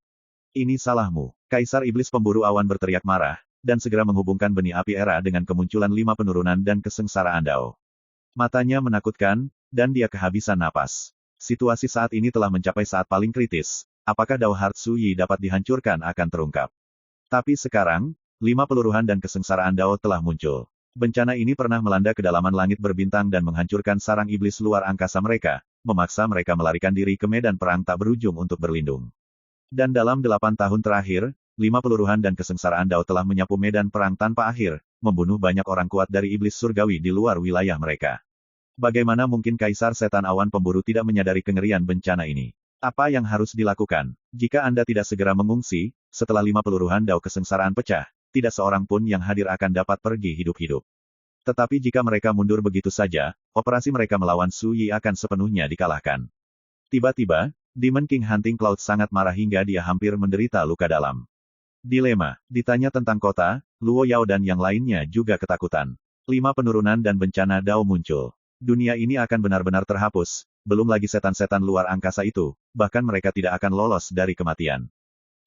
Ini salahmu. Kaisar Iblis Pemburu Awan berteriak marah, dan segera menghubungkan benih api era dengan kemunculan 5 penurunan dan kesengsaraan Dao. Matanya menakutkan, dan dia kehabisan napas. Situasi saat ini telah mencapai saat paling kritis. Apakah Dao Heart Su Yi dapat dihancurkan akan terungkap. Tapi sekarang, 5 peluruhan dan kesengsaraan Dao telah muncul. Bencana ini pernah melanda kedalaman langit berbintang dan menghancurkan sarang iblis luar angkasa mereka, memaksa mereka melarikan diri ke medan perang tak berujung untuk berlindung. Dan dalam 8 tahun terakhir, 5 peluruhan dan kesengsaraan Dao telah menyapu medan perang tanpa akhir, membunuh banyak orang kuat dari iblis surgawi di luar wilayah mereka. Bagaimana mungkin Kaisar Setan Awan Pemburu tidak menyadari kengerian bencana ini? Apa yang harus dilakukan? Jika Anda tidak segera mengungsi, setelah 5 peluruhan Dao kesengsaraan pecah, tidak seorang pun yang hadir akan dapat pergi hidup-hidup. Tetapi jika mereka mundur begitu saja, operasi mereka melawan Su Yi akan sepenuhnya dikalahkan. Tiba-tiba, Demon King Hunting Cloud sangat marah hingga dia hampir menderita luka dalam. Dilema, ditanya tentang kota, Luo Yao dan yang lainnya juga ketakutan. 5 penurunan dan bencana Dao muncul. Dunia ini akan benar-benar terhapus, belum lagi setan-setan luar angkasa itu, bahkan mereka tidak akan lolos dari kematian.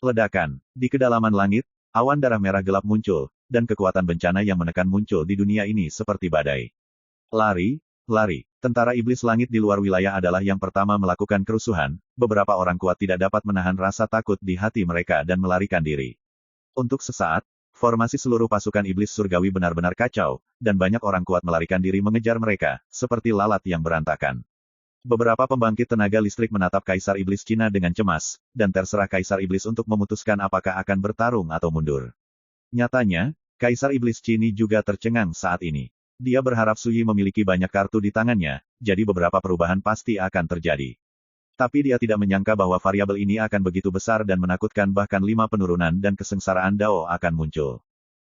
Ledakan, di kedalaman langit, awan darah merah gelap muncul, dan kekuatan bencana yang menekan muncul di dunia ini seperti badai. Lari, lari, tentara iblis langit di luar wilayah adalah yang pertama melakukan kerusuhan, beberapa orang kuat tidak dapat menahan rasa takut di hati mereka dan melarikan diri. Untuk sesaat, formasi seluruh pasukan iblis surgawi benar-benar kacau, dan banyak orang kuat melarikan diri mengejar mereka, seperti lalat yang berantakan. Beberapa pembangkit tenaga listrik menatap Kaisar Iblis Cina dengan cemas, dan terserah Kaisar Iblis untuk memutuskan apakah akan bertarung atau mundur. Nyatanya, Kaisar Iblis Cina juga tercengang saat ini. Dia berharap Suyi memiliki banyak kartu di tangannya, jadi beberapa perubahan pasti akan terjadi. Tapi dia tidak menyangka bahwa variabel ini akan begitu besar dan menakutkan, bahkan 5 penurunan dan kesengsaraan Dao akan muncul.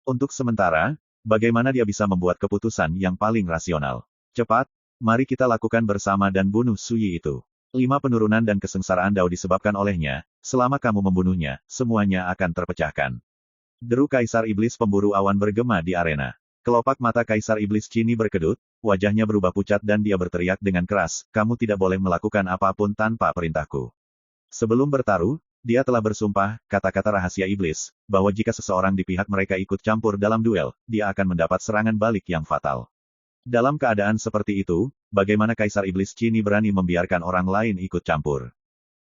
Untuk sementara, bagaimana dia bisa membuat keputusan yang paling rasional? Cepat, mari kita lakukan bersama dan bunuh Suyi itu. 5 penurunan dan kesengsaraan Dao disebabkan olehnya, selama kamu membunuhnya, semuanya akan terpecahkan. Deru Kaisar Iblis Pemburu Awan bergema di arena. Kelopak mata Kaisar Iblis Cina berkedut, wajahnya berubah pucat dan dia berteriak dengan keras, kamu tidak boleh melakukan apapun tanpa perintahku. Sebelum bertaruh, dia telah bersumpah, kata-kata rahasia iblis, bahwa jika seseorang di pihak mereka ikut campur dalam duel, dia akan mendapat serangan balik yang fatal. Dalam keadaan seperti itu, bagaimana Kaisar Iblis Cina berani membiarkan orang lain ikut campur?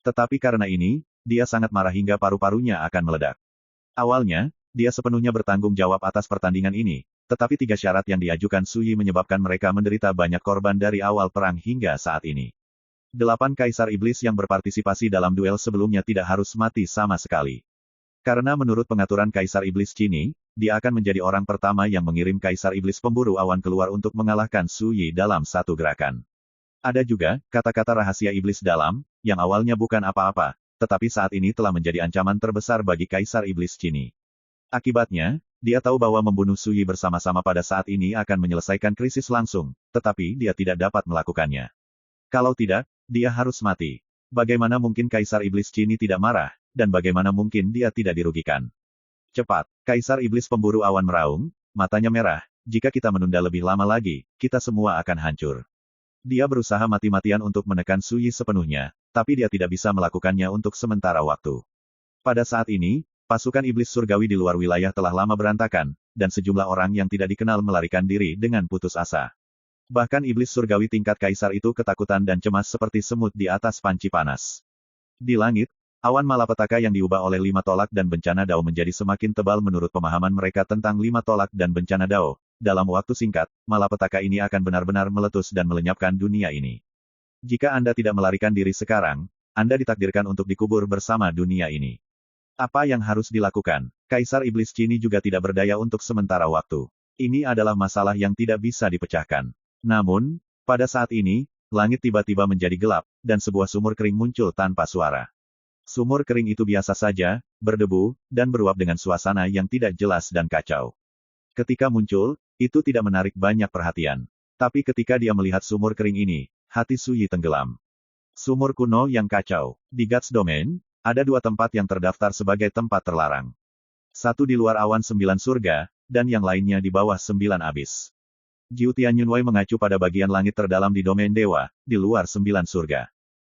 Tetapi karena ini, dia sangat marah hingga paru-parunya akan meledak. Awalnya, dia sepenuhnya bertanggung jawab atas pertandingan ini, tetapi 3 syarat yang diajukan Suyi menyebabkan mereka menderita banyak korban dari awal perang hingga saat ini. 8 Kaisar Iblis yang berpartisipasi dalam duel sebelumnya tidak harus mati sama sekali. Karena menurut pengaturan Kaisar Iblis Cina, dia akan menjadi orang pertama yang mengirim Kaisar Iblis Pemburu Awan keluar untuk mengalahkan Suyi dalam satu gerakan. Ada juga, kata-kata rahasia iblis dalam, yang awalnya bukan apa-apa, tetapi saat ini telah menjadi ancaman terbesar bagi Kaisar Iblis Cina. Akibatnya, dia tahu bahwa membunuh Suyi bersama-sama pada saat ini akan menyelesaikan krisis langsung, tetapi dia tidak dapat melakukannya. Kalau tidak, dia harus mati. Bagaimana mungkin Kaisar Iblis Cina tidak marah, dan bagaimana mungkin dia tidak dirugikan? Cepat, Kaisar Iblis Pemburu Awan meraung, matanya merah, jika kita menunda lebih lama lagi, kita semua akan hancur. Dia berusaha mati-matian untuk menekan Suyi sepenuhnya, tapi dia tidak bisa melakukannya untuk sementara waktu. Pada saat ini, pasukan iblis surgawi di luar wilayah telah lama berantakan, dan sejumlah orang yang tidak dikenal melarikan diri dengan putus asa. Bahkan iblis surgawi tingkat kaisar itu ketakutan dan cemas seperti semut di atas panci panas. Di langit, awan malapetaka yang diubah oleh 5 tolak dan bencana Dao menjadi semakin tebal menurut pemahaman mereka tentang 5 tolak dan bencana Dao. Dalam waktu singkat, malapetaka ini akan benar-benar meletus dan melenyapkan dunia ini. Jika Anda tidak melarikan diri sekarang, Anda ditakdirkan untuk dikubur bersama dunia ini. Apa yang harus dilakukan? Kaisar Iblis Cina juga tidak berdaya untuk sementara waktu. Ini adalah masalah yang tidak bisa dipecahkan. Namun, pada saat ini, langit tiba-tiba menjadi gelap, dan sebuah sumur kering muncul tanpa suara. Sumur kering itu biasa saja, berdebu, dan beruap dengan suasana yang tidak jelas dan kacau. Ketika muncul, itu tidak menarik banyak perhatian. Tapi ketika dia melihat sumur kering ini, hati Suyi tenggelam. Sumur kuno yang kacau. Di God's Domain, ada 2 tempat yang terdaftar sebagai tempat terlarang. Satu di luar awan 9 surga, dan yang lainnya di bawah 9 abis. Jiu Tianyunwei mengacu pada bagian langit terdalam di domain dewa, di luar 9 surga.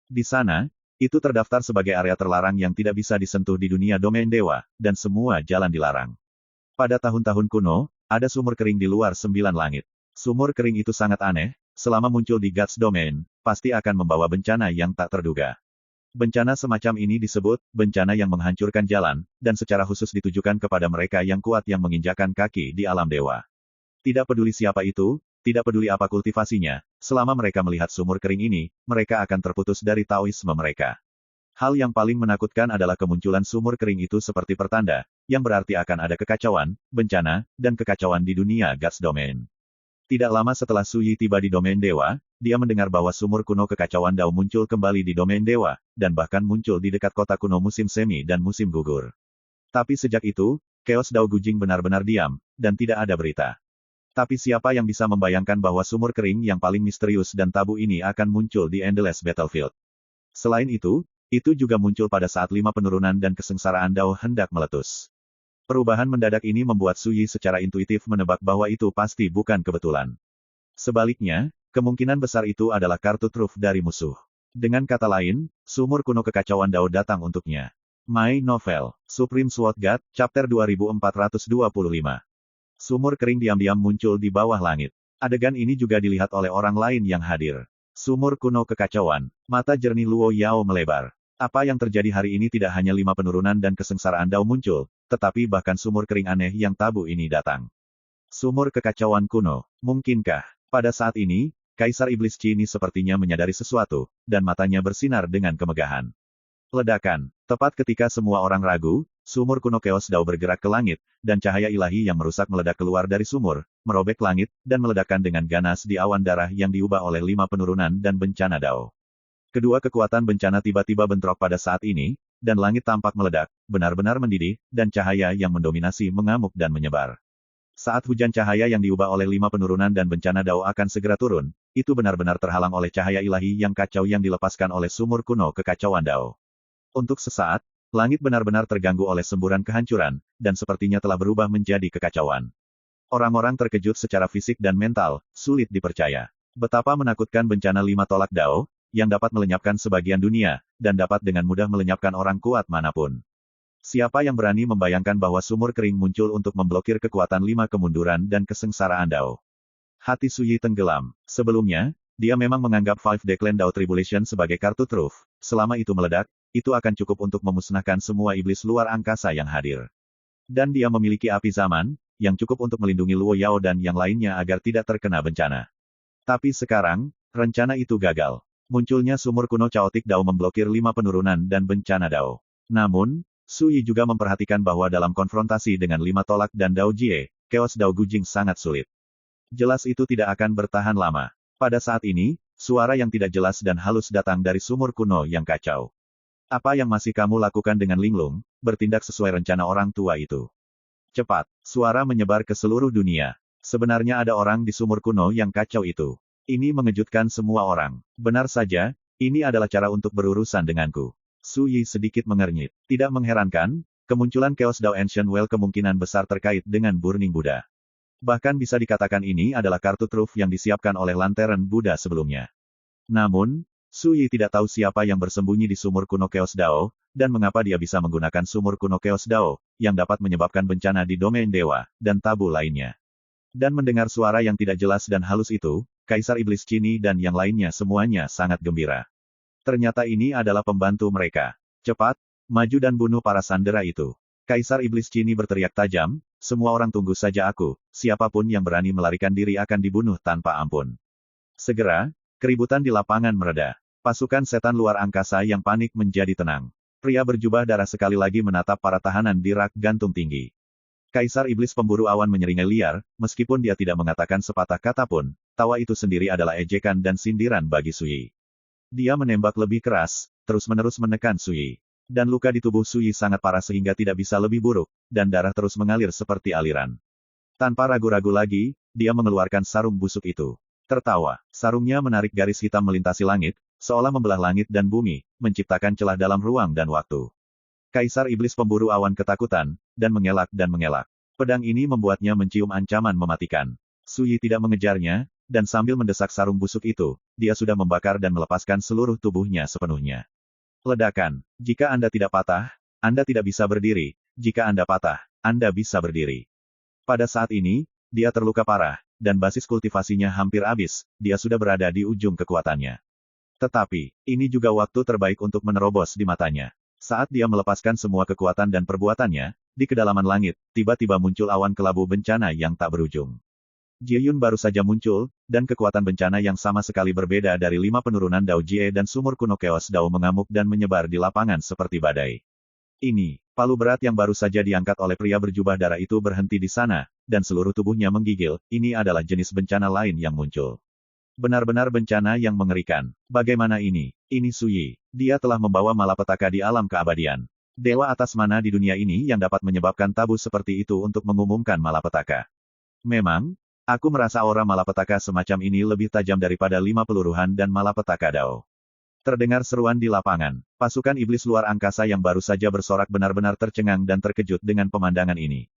Di sana, itu terdaftar sebagai area terlarang yang tidak bisa disentuh di dunia domain dewa, dan semua jalan dilarang. Pada tahun-tahun kuno, ada sumur kering di luar 9 langit. Sumur kering itu sangat aneh, selama muncul di God's Domain, pasti akan membawa bencana yang tak terduga. Bencana semacam ini disebut, bencana yang menghancurkan jalan, dan secara khusus ditujukan kepada mereka yang kuat yang menginjakan kaki di alam dewa. Tidak peduli siapa itu, tidak peduli apa kultivasinya, selama mereka melihat sumur kering ini, mereka akan terputus dari Taoisme mereka. Hal yang paling menakutkan adalah kemunculan sumur kering itu seperti pertanda, yang berarti akan ada kekacauan, bencana, dan kekacauan di dunia God's Domain. Tidak lama setelah Suyi tiba di domain dewa, dia mendengar bahwa sumur kuno kekacauan Dao muncul kembali di domain dewa, dan bahkan muncul di dekat kota kuno musim semi dan musim gugur. Tapi sejak itu, Chaos Dao Gujing benar-benar diam, dan tidak ada berita. Tapi siapa yang bisa membayangkan bahwa sumur kering yang paling misterius dan tabu ini akan muncul di Endless Battlefield? Selain itu juga muncul pada saat 5 penurunan dan kesengsaraan Dao hendak meletus. Perubahan mendadak ini membuat Suyi secara intuitif menebak bahwa itu pasti bukan kebetulan. Sebaliknya, kemungkinan besar itu adalah kartu truf dari musuh. Dengan kata lain, sumur kuno kekacauan Dao datang untuknya. My Novel, Supreme Sword God, Chapter 2425. Sumur kering diam-diam muncul di bawah langit. Adegan ini juga dilihat oleh orang lain yang hadir. Sumur kuno kekacauan. Mata jernih Luo Yao melebar. Apa yang terjadi hari ini tidak hanya 5 penurunan dan kesengsaraan Dao muncul, tetapi bahkan sumur kering aneh yang tabu ini datang. Sumur kekacauan kuno. Mungkinkah, pada saat ini, Kaisar Iblis Cini sepertinya menyadari sesuatu, dan matanya bersinar dengan kemegahan. Ledakan. Tepat ketika semua orang ragu, sumur kuno Chaos Dao bergerak ke langit, dan cahaya ilahi yang merusak meledak keluar dari sumur, merobek langit, dan meledakkan dengan ganas di awan darah yang diubah oleh 5 penurunan dan bencana Dao. Kedua kekuatan bencana tiba-tiba bentrok pada saat ini, dan langit tampak meledak, benar-benar mendidih, dan cahaya yang mendominasi mengamuk dan menyebar. Saat hujan cahaya yang diubah oleh 5 penurunan dan bencana Dao akan segera turun, itu benar-benar terhalang oleh cahaya ilahi yang kacau yang dilepaskan oleh sumur kuno kekacauan Dao. Untuk sesaat, langit benar-benar terganggu oleh semburan kehancuran, dan sepertinya telah berubah menjadi kekacauan. Orang-orang terkejut secara fisik dan mental, sulit dipercaya. Betapa menakutkan bencana 5 tolak Dao, yang dapat melenyapkan sebagian dunia, dan dapat dengan mudah melenyapkan orang kuat manapun. Siapa yang berani membayangkan bahwa sumur kering muncul untuk memblokir kekuatan 5 kemunduran dan kesengsaraan Dao? Hati Suyi tenggelam. Sebelumnya, dia memang menganggap Five Declan Dao Tribulation sebagai kartu truf. Selama itu meledak, itu akan cukup untuk memusnahkan semua iblis luar angkasa yang hadir. Dan dia memiliki api zaman, yang cukup untuk melindungi Luo Yao dan yang lainnya agar tidak terkena bencana. Tapi sekarang, rencana itu gagal. Munculnya sumur kuno Chaotic Dao memblokir 5 penurunan dan bencana Dao. Namun, Suyi juga memperhatikan bahwa dalam konfrontasi dengan 5 tolak dan Dao Jie, Chaos Dao Gujing sangat sulit. Jelas itu tidak akan bertahan lama. Pada saat ini, suara yang tidak jelas dan halus datang dari sumur kuno yang kacau. Apa yang masih kamu lakukan dengan linglung, bertindak sesuai rencana orang tua itu? Cepat, suara menyebar ke seluruh dunia. Sebenarnya ada orang di sumur kuno yang kacau itu. Ini mengejutkan semua orang. Benar saja, ini adalah cara untuk berurusan denganku. Su Yi sedikit mengernyit. Tidak mengherankan, kemunculan Chaos Dao Ancient Well kemungkinan besar terkait dengan Burning Buddha. Bahkan bisa dikatakan ini adalah kartu truf yang disiapkan oleh Lantern Buddha sebelumnya. Namun, Su Yi tidak tahu siapa yang bersembunyi di sumur kuno Chaos Dao, dan mengapa dia bisa menggunakan sumur kuno Chaos Dao, yang dapat menyebabkan bencana di domain dewa, dan tabu lainnya. Dan mendengar suara yang tidak jelas dan halus itu, Kaisar Iblis Cini dan yang lainnya semuanya sangat gembira. Ternyata ini adalah pembantu mereka. Cepat, maju dan bunuh para sandera itu. Kaisar Iblis Cini berteriak tajam, semua orang tunggu saja aku, siapapun yang berani melarikan diri akan dibunuh tanpa ampun. Segera, keributan di lapangan mereda. Pasukan setan luar angkasa yang panik menjadi tenang. Pria berjubah darah sekali lagi menatap para tahanan di rak gantung tinggi. Kaisar Iblis Pemburu Awan menyeringai liar, meskipun dia tidak mengatakan sepatah kata pun, tawa itu sendiri adalah ejekan dan sindiran bagi Suyi. Dia menembak lebih keras, terus-menerus menekan Suyi. Dan luka di tubuh Suyi sangat parah sehingga tidak bisa lebih buruk, dan darah terus mengalir seperti aliran. Tanpa ragu-ragu lagi, dia mengeluarkan sarung busuk itu. Tertawa, sarungnya menarik garis hitam melintasi langit, seolah membelah langit dan bumi, menciptakan celah dalam ruang dan waktu. Kaisar Iblis Pemburu Awan ketakutan, dan mengelak. Pedang ini membuatnya mencium ancaman mematikan. Suyi tidak mengejarnya, dan sambil mendesak sarung busuk itu, dia sudah membakar dan melepaskan seluruh tubuhnya sepenuhnya. Ledakan. Jika Anda tidak patah, Anda tidak bisa berdiri. Jika Anda patah, Anda bisa berdiri. Pada saat ini, dia terluka parah, dan basis kultivasinya hampir habis, dia sudah berada di ujung kekuatannya. Tetapi, ini juga waktu terbaik untuk menerobos di matanya. Saat dia melepaskan semua kekuatan dan perbuatannya, di kedalaman langit, tiba-tiba muncul awan kelabu bencana yang tak berujung. Jieyun baru saja muncul, dan kekuatan bencana yang sama sekali berbeda dari 5 penurunan Dao Jie dan sumur kuno Chaos Dao mengamuk dan menyebar di lapangan seperti badai. Ini, palu berat yang baru saja diangkat oleh pria berjubah darah itu berhenti di sana, dan seluruh tubuhnya menggigil, ini adalah jenis bencana lain yang muncul. Benar-benar bencana yang mengerikan. Bagaimana ini? Ini Suyi. Dia telah membawa malapetaka di alam keabadian. Dewa atas mana di dunia ini yang dapat menyebabkan tabu seperti itu untuk mengumumkan malapetaka? Memang, aku merasa aura malapetaka semacam ini lebih tajam daripada 5 peluruhan dan malapetaka Dao. Terdengar seruan di lapangan. Pasukan iblis luar angkasa yang baru saja bersorak benar-benar tercengang dan terkejut dengan pemandangan ini.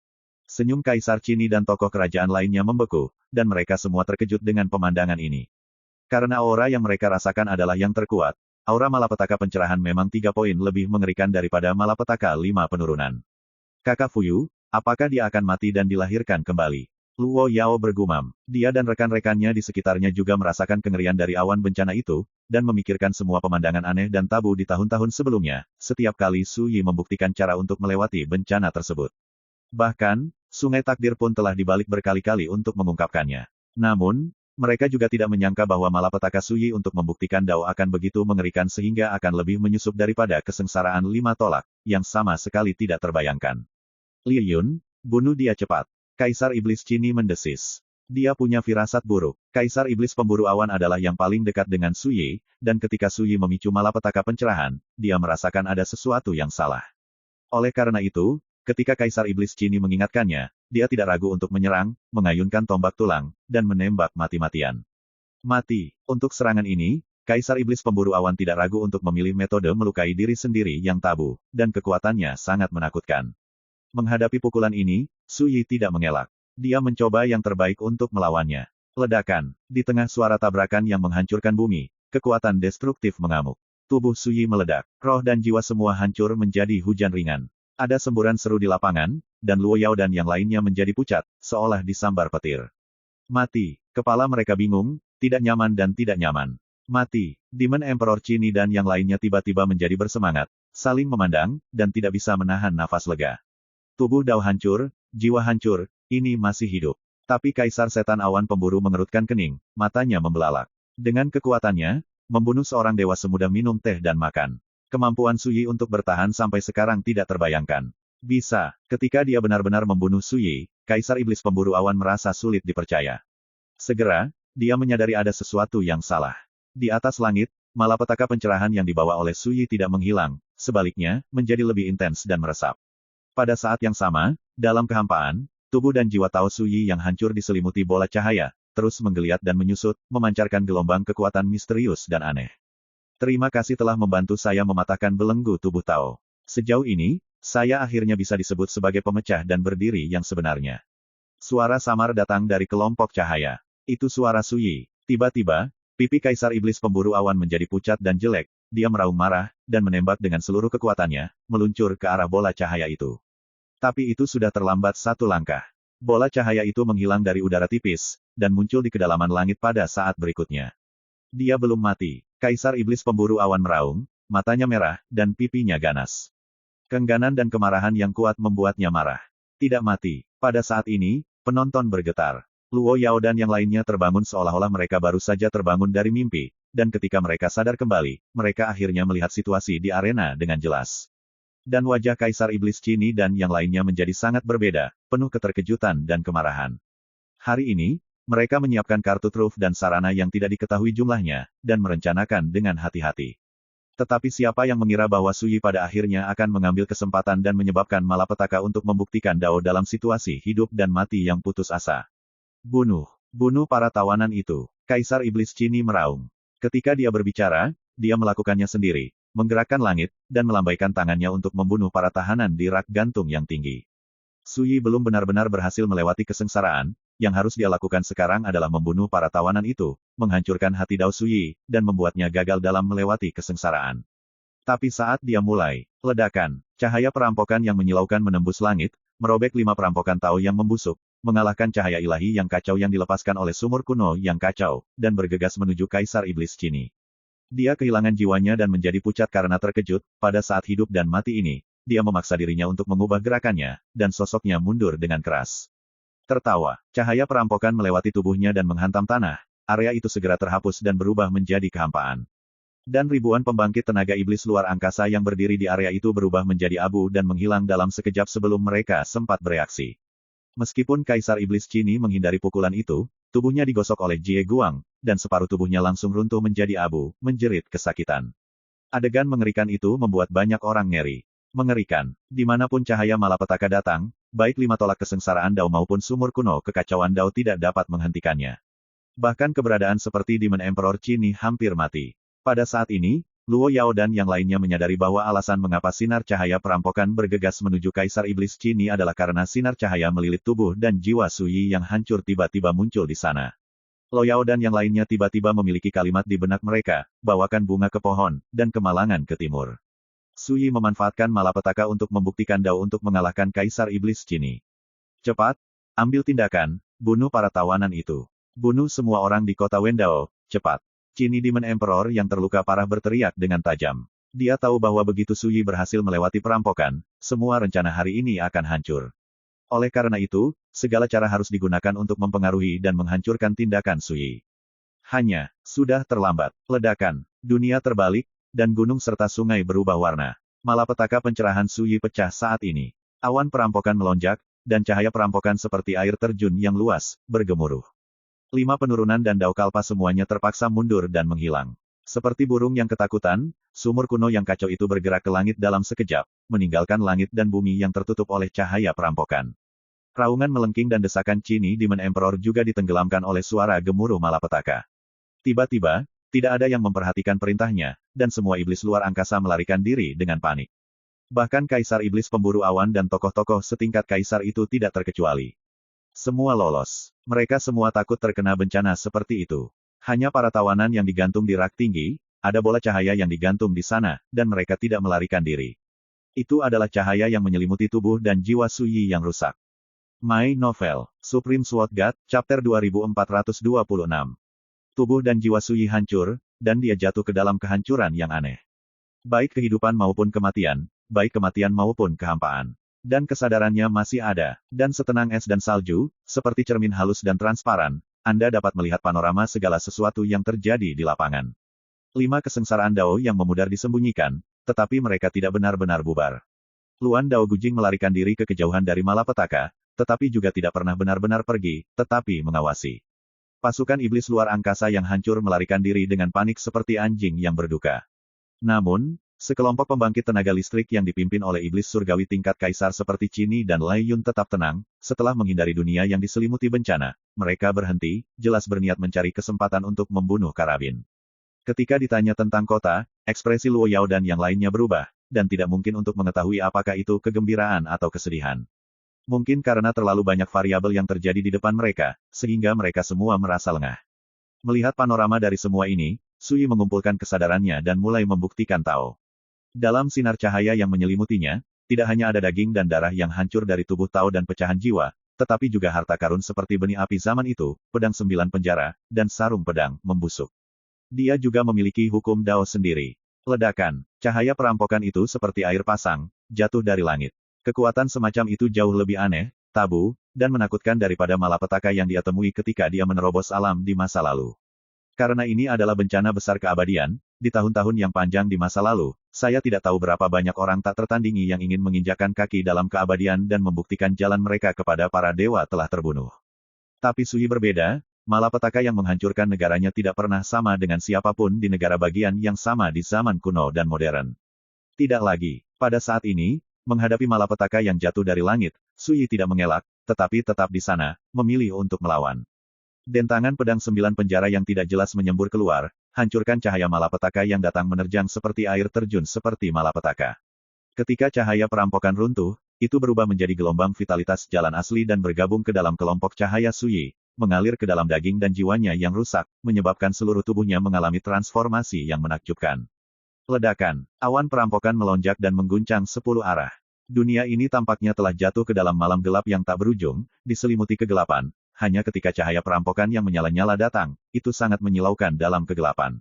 Senyum Kaisar Cini dan tokoh kerajaan lainnya membeku, dan mereka semua terkejut dengan pemandangan ini. Karena aura yang mereka rasakan adalah yang terkuat, aura malapetaka pencerahan memang 3 poin lebih mengerikan daripada malapetaka 5 penurunan. Kakak Fuyu, apakah dia akan mati dan dilahirkan kembali? Luo Yao bergumam. Dia dan rekan-rekannya di sekitarnya juga merasakan kengerian dari awan bencana itu, dan memikirkan semua pemandangan aneh dan tabu di tahun-tahun sebelumnya, setiap kali Su Yi membuktikan cara untuk melewati bencana tersebut. Bahkan, sungai takdir pun telah dibalik berkali-kali untuk mengungkapkannya. Namun, Mereka juga tidak menyangka bahwa malapetaka Suyi untuk membuktikan Dao akan begitu mengerikan sehingga akan lebih menyusup daripada kesengsaraan 5 tolak, yang sama sekali tidak terbayangkan. Li Yun, bunuh dia cepat. Kaisar Iblis Cini mendesis. Dia punya firasat buruk. Kaisar Iblis Pemburu Awan adalah yang paling dekat dengan Suyi, dan ketika Suyi memicu malapetaka pencerahan, dia merasakan ada sesuatu yang salah. Oleh karena itu, ketika Kaisar Iblis Cini mengingatkannya, dia tidak ragu untuk menyerang, mengayunkan tombak tulang, dan menembak mati-matian. Mati. Untuk serangan ini, Kaisar Iblis Pemburu Awan tidak ragu untuk memilih metode melukai diri sendiri yang tabu, dan kekuatannya sangat menakutkan. Menghadapi pukulan ini, Suyi tidak mengelak. Dia mencoba yang terbaik untuk melawannya. Ledakan. Di tengah suara tabrakan yang menghancurkan bumi, kekuatan destruktif mengamuk. Tubuh Suyi meledak. Roh dan jiwa semua hancur menjadi hujan ringan. Ada semburan seru di lapangan, dan Luo Yao dan yang lainnya menjadi pucat, seolah disambar petir. Mati. Kepala mereka bingung, tidak nyaman dan tidak nyaman. Mati. Demon Emperor Cini dan yang lainnya tiba-tiba menjadi bersemangat, saling memandang, dan tidak bisa menahan nafas lega. Tubuh Dao hancur, jiwa hancur, ini masih hidup. Tapi Kaisar Setan Awan Pemburu mengerutkan kening, matanya membelalak. Dengan kekuatannya, membunuh seorang dewa semudah minum teh dan makan. Kemampuan Suyi untuk bertahan sampai sekarang tidak terbayangkan. Bisa, ketika dia benar-benar membunuh Suyi, Kaisar Iblis Pemburu Awan merasa sulit dipercaya. Segera, dia menyadari ada sesuatu yang salah. Di atas langit, malapetaka pencerahan yang dibawa oleh Suyi tidak menghilang, sebaliknya, menjadi lebih intens dan meresap. Pada saat yang sama, dalam kehampaan, tubuh dan jiwa Tao Suyi yang hancur diselimuti bola cahaya, terus menggeliat dan menyusut, memancarkan gelombang kekuatan misterius dan aneh. Terima kasih telah membantu saya mematahkan belenggu tubuh Tao. Sejauh ini, saya akhirnya bisa disebut sebagai pemecah dan berdiri yang sebenarnya. Suara samar datang dari kelompok cahaya. Itu suara Suyi. Tiba-tiba, pipi Kaisar Iblis Pemburu Awan menjadi pucat dan jelek, dia meraung marah, dan menembak dengan seluruh kekuatannya, meluncur ke arah bola cahaya itu. Tapi itu sudah terlambat satu langkah. Bola cahaya itu menghilang dari udara tipis, dan muncul di kedalaman langit pada saat berikutnya. Dia belum mati. Kaisar Iblis Pemburu Awan meraung, matanya merah, dan pipinya ganas. Keengganan dan kemarahan yang kuat membuatnya marah. Tidak mati. Pada saat ini, penonton bergetar. Luo Yao dan yang lainnya terbangun seolah-olah mereka baru saja terbangun dari mimpi, dan ketika mereka sadar kembali, mereka akhirnya melihat situasi di arena dengan jelas. Dan wajah Kaisar Iblis Cini dan yang lainnya menjadi sangat berbeda, penuh keterkejutan dan kemarahan. Hari ini, mereka menyiapkan kartu truf dan sarana yang tidak diketahui jumlahnya, dan merencanakan dengan hati-hati. Tetapi siapa yang mengira bahwa Suyi pada akhirnya akan mengambil kesempatan dan menyebabkan malapetaka untuk membuktikan Dao dalam situasi hidup dan mati yang putus asa. Bunuh. Bunuh para tawanan itu. Kaisar Iblis Cini meraung. Ketika dia berbicara, dia melakukannya sendiri, menggerakkan langit, dan melambaikan tangannya untuk membunuh para tahanan di rak gantung yang tinggi. Suyi belum benar-benar berhasil melewati kesengsaraan, yang harus dia lakukan sekarang adalah membunuh para tawanan itu, menghancurkan hati Dao Suyi, dan membuatnya gagal dalam melewati kesengsaraan. Tapi saat dia mulai, ledakan, cahaya perampokan yang menyilaukan menembus langit, merobek 5 perampokan Tao yang membusuk, mengalahkan cahaya ilahi yang kacau yang dilepaskan oleh sumur kuno yang kacau, dan bergegas menuju Kaisar Iblis Cini. Dia kehilangan jiwanya dan menjadi pucat karena terkejut, pada saat hidup dan mati ini, dia memaksa dirinya untuk mengubah gerakannya, dan sosoknya mundur dengan keras. Tertawa, cahaya perampokan melewati tubuhnya dan menghantam tanah, area itu segera terhapus dan berubah menjadi kehampaan. Dan ribuan pembangkit tenaga iblis luar angkasa yang berdiri di area itu berubah menjadi abu dan menghilang dalam sekejap sebelum mereka sempat bereaksi. Meskipun Kaisar Iblis Cini menghindari pukulan itu, tubuhnya digosok oleh Jie Guang, dan separuh tubuhnya langsung runtuh menjadi abu, menjerit kesakitan. Adegan mengerikan itu membuat banyak orang ngeri. Mengerikan. Dimanapun cahaya malapetaka datang, baik 5 tolak kesengsaraan Dao maupun sumur kuno kekacauan Dao tidak dapat menghentikannya. Bahkan keberadaan seperti Demon Emperor Cini hampir mati. Pada saat ini, Luo Yao dan yang lainnya menyadari bahwa alasan mengapa sinar cahaya perampokan bergegas menuju Kaisar Iblis Cini adalah karena sinar cahaya melilit tubuh dan jiwa Suyi yang hancur tiba-tiba muncul di sana. Luo Yao dan yang lainnya tiba-tiba memiliki kalimat di benak mereka, bawakan bunga ke pohon, dan kemalangan ke timur. Suyi memanfaatkan malapetaka untuk membuktikan Dao untuk mengalahkan Kaisar Iblis Cini. Cepat, ambil tindakan, bunuh para tawanan itu. Bunuh semua orang di kota Wendao, cepat. Cini Demon Emperor yang terluka parah berteriak dengan tajam. Dia tahu bahwa begitu Suyi berhasil melewati perampokan, semua rencana hari ini akan hancur. Oleh karena itu, segala cara harus digunakan untuk mempengaruhi dan menghancurkan tindakan Suyi. Hanya, sudah terlambat. Ledakan, dunia terbalik, dan gunung serta sungai berubah warna. Malapetaka pencerahan Suyi pecah saat ini. Awan perampokan melonjak, dan cahaya perampokan seperti air terjun yang luas, bergemuruh. 5 penurunan dan Dao Kalpa semuanya terpaksa mundur dan menghilang. Seperti burung yang ketakutan, sumur kuno yang kacau itu bergerak ke langit dalam sekejap, meninggalkan langit dan bumi yang tertutup oleh cahaya perampokan. Raungan melengking dan desakan Cini Demon Emperor juga ditenggelamkan oleh suara gemuruh malapetaka. Tiba-tiba, tidak ada yang memperhatikan perintahnya, dan semua iblis luar angkasa melarikan diri dengan panik. Bahkan Kaisar Iblis Pemburu Awan dan tokoh-tokoh setingkat Kaisar itu tidak terkecuali. Semua lolos. Mereka semua takut terkena bencana seperti itu. Hanya para tawanan yang digantung di rak tinggi, ada bola cahaya yang digantung di sana, dan mereka tidak melarikan diri. Itu adalah cahaya yang menyelimuti tubuh dan jiwa Suyi yang rusak. My Novel, Supreme Sword God, Chapter 2426. Tubuh dan jiwa Suyi hancur, dan dia jatuh ke dalam kehancuran yang aneh. Baik kehidupan maupun kematian, baik kematian maupun kehampaan. Dan kesadarannya masih ada, dan setenang es dan salju, seperti cermin halus dan transparan, Anda dapat melihat panorama segala sesuatu yang terjadi di lapangan. 5 kesengsaraan Dao yang memudar disembunyikan, tetapi mereka tidak benar-benar bubar. Luan Dao Gujing melarikan diri ke kejauhan dari malapetaka, tetapi juga tidak pernah benar-benar pergi, tetapi mengawasi. Pasukan iblis luar angkasa yang hancur melarikan diri dengan panik seperti anjing yang berduka. Namun, sekelompok pembangkit tenaga listrik yang dipimpin oleh iblis surgawi tingkat kaisar seperti Cini dan Lai Yun tetap tenang, setelah menghindari dunia yang diselimuti bencana. Mereka berhenti, jelas berniat mencari kesempatan untuk membunuh Karabin. Ketika ditanya tentang kota, ekspresi Luo Yao dan yang lainnya berubah, dan tidak mungkin untuk mengetahui apakah itu kegembiraan atau kesedihan. Mungkin karena terlalu banyak variabel yang terjadi di depan mereka, sehingga mereka semua merasa lengah. Melihat panorama dari semua ini, Suyi mengumpulkan kesadarannya dan mulai membuktikan Tao. Dalam sinar cahaya yang menyelimutinya, tidak hanya ada daging dan darah yang hancur dari tubuh Tao dan pecahan jiwa, tetapi juga harta karun seperti benih api zaman itu, pedang 9 penjara, dan sarung pedang, membusuk. Dia juga memiliki hukum Dao sendiri. Ledakan, cahaya perampokan itu seperti air pasang, jatuh dari langit. Kekuatan semacam itu jauh lebih aneh, tabu, dan menakutkan daripada malapetaka yang dia temui ketika dia menerobos alam di masa lalu. Karena ini adalah bencana besar keabadian, di tahun-tahun yang panjang di masa lalu, saya tidak tahu berapa banyak orang tak tertandingi yang ingin menginjakan kaki dalam keabadian dan membuktikan jalan mereka kepada para dewa telah terbunuh. Tapi Suyi berbeda, malapetaka yang menghancurkan negaranya tidak pernah sama dengan siapapun di negara bagian yang sama di zaman kuno dan modern. Tidak lagi, pada saat ini, menghadapi malapetaka yang jatuh dari langit, Suyi tidak mengelak, tetapi tetap di sana, memilih untuk melawan. Dentangan pedang 9 penjara yang tidak jelas menyembur keluar, hancurkan cahaya malapetaka yang datang menerjang seperti air terjun seperti malapetaka. Ketika cahaya perampokan runtuh, itu berubah menjadi gelombang vitalitas jalan asli dan bergabung ke dalam kelompok cahaya Suyi, mengalir ke dalam daging dan jiwanya yang rusak, menyebabkan seluruh tubuhnya mengalami transformasi yang menakjubkan. Ledakan, awan perampokan melonjak dan mengguncang 10 arah. Dunia ini tampaknya telah jatuh ke dalam malam gelap yang tak berujung, diselimuti kegelapan. Hanya ketika cahaya perampokan yang menyala-nyala datang, itu sangat menyilaukan dalam kegelapan.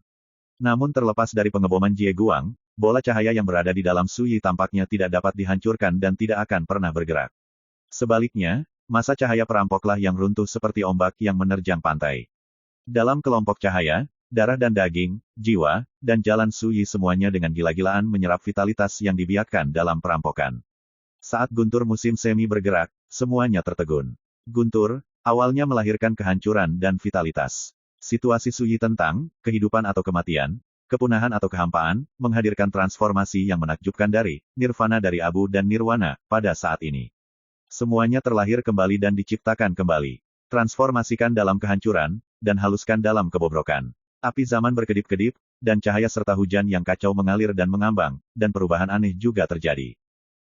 Namun terlepas dari pengeboman Jie Guang, bola cahaya yang berada di dalam Suyi tampaknya tidak dapat dihancurkan dan tidak akan pernah bergerak. Sebaliknya, masa cahaya perampoklah yang runtuh seperti ombak yang menerjang pantai. Dalam kelompok cahaya, darah dan daging, jiwa, dan jalan Suyi semuanya dengan gila-gilaan menyerap vitalitas yang dibiarkan dalam perampokan. Saat guntur musim semi bergerak, semuanya tertegun. Guntur, awalnya melahirkan kehancuran dan vitalitas. Situasi Suyi tentang kehidupan atau kematian, kepunahan atau kehampaan, menghadirkan transformasi yang menakjubkan dari nirvana dari abu dan nirwana pada saat ini. Semuanya terlahir kembali dan diciptakan kembali. Transformasikan dalam kehancuran, dan haluskan dalam kebobrokan. Api zaman berkedip-kedip, dan cahaya serta hujan yang kacau mengalir dan mengambang, dan perubahan aneh juga terjadi.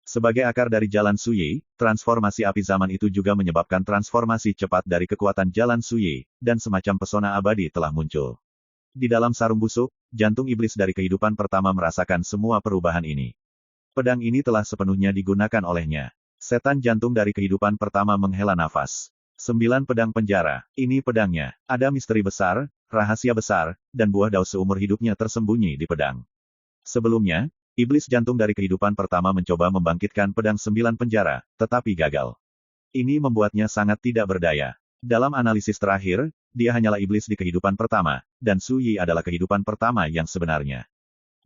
Sebagai akar dari jalan Suyi, transformasi api zaman itu juga menyebabkan transformasi cepat dari kekuatan jalan Suyi, dan semacam pesona abadi telah muncul. Di dalam sarung busuk, jantung iblis dari kehidupan pertama merasakan semua perubahan ini. Pedang ini telah sepenuhnya digunakan olehnya. Setan jantung dari kehidupan pertama menghela nafas. 9 pedang penjara, ini pedangnya. Ada misteri besar, rahasia besar, dan buah Dao seumur hidupnya tersembunyi di pedang. Sebelumnya, iblis jantung dari kehidupan pertama mencoba membangkitkan pedang 9 penjara, tetapi gagal. Ini membuatnya sangat tidak berdaya. Dalam analisis terakhir, dia hanyalah iblis di kehidupan pertama, dan Su Yi adalah kehidupan pertama yang sebenarnya.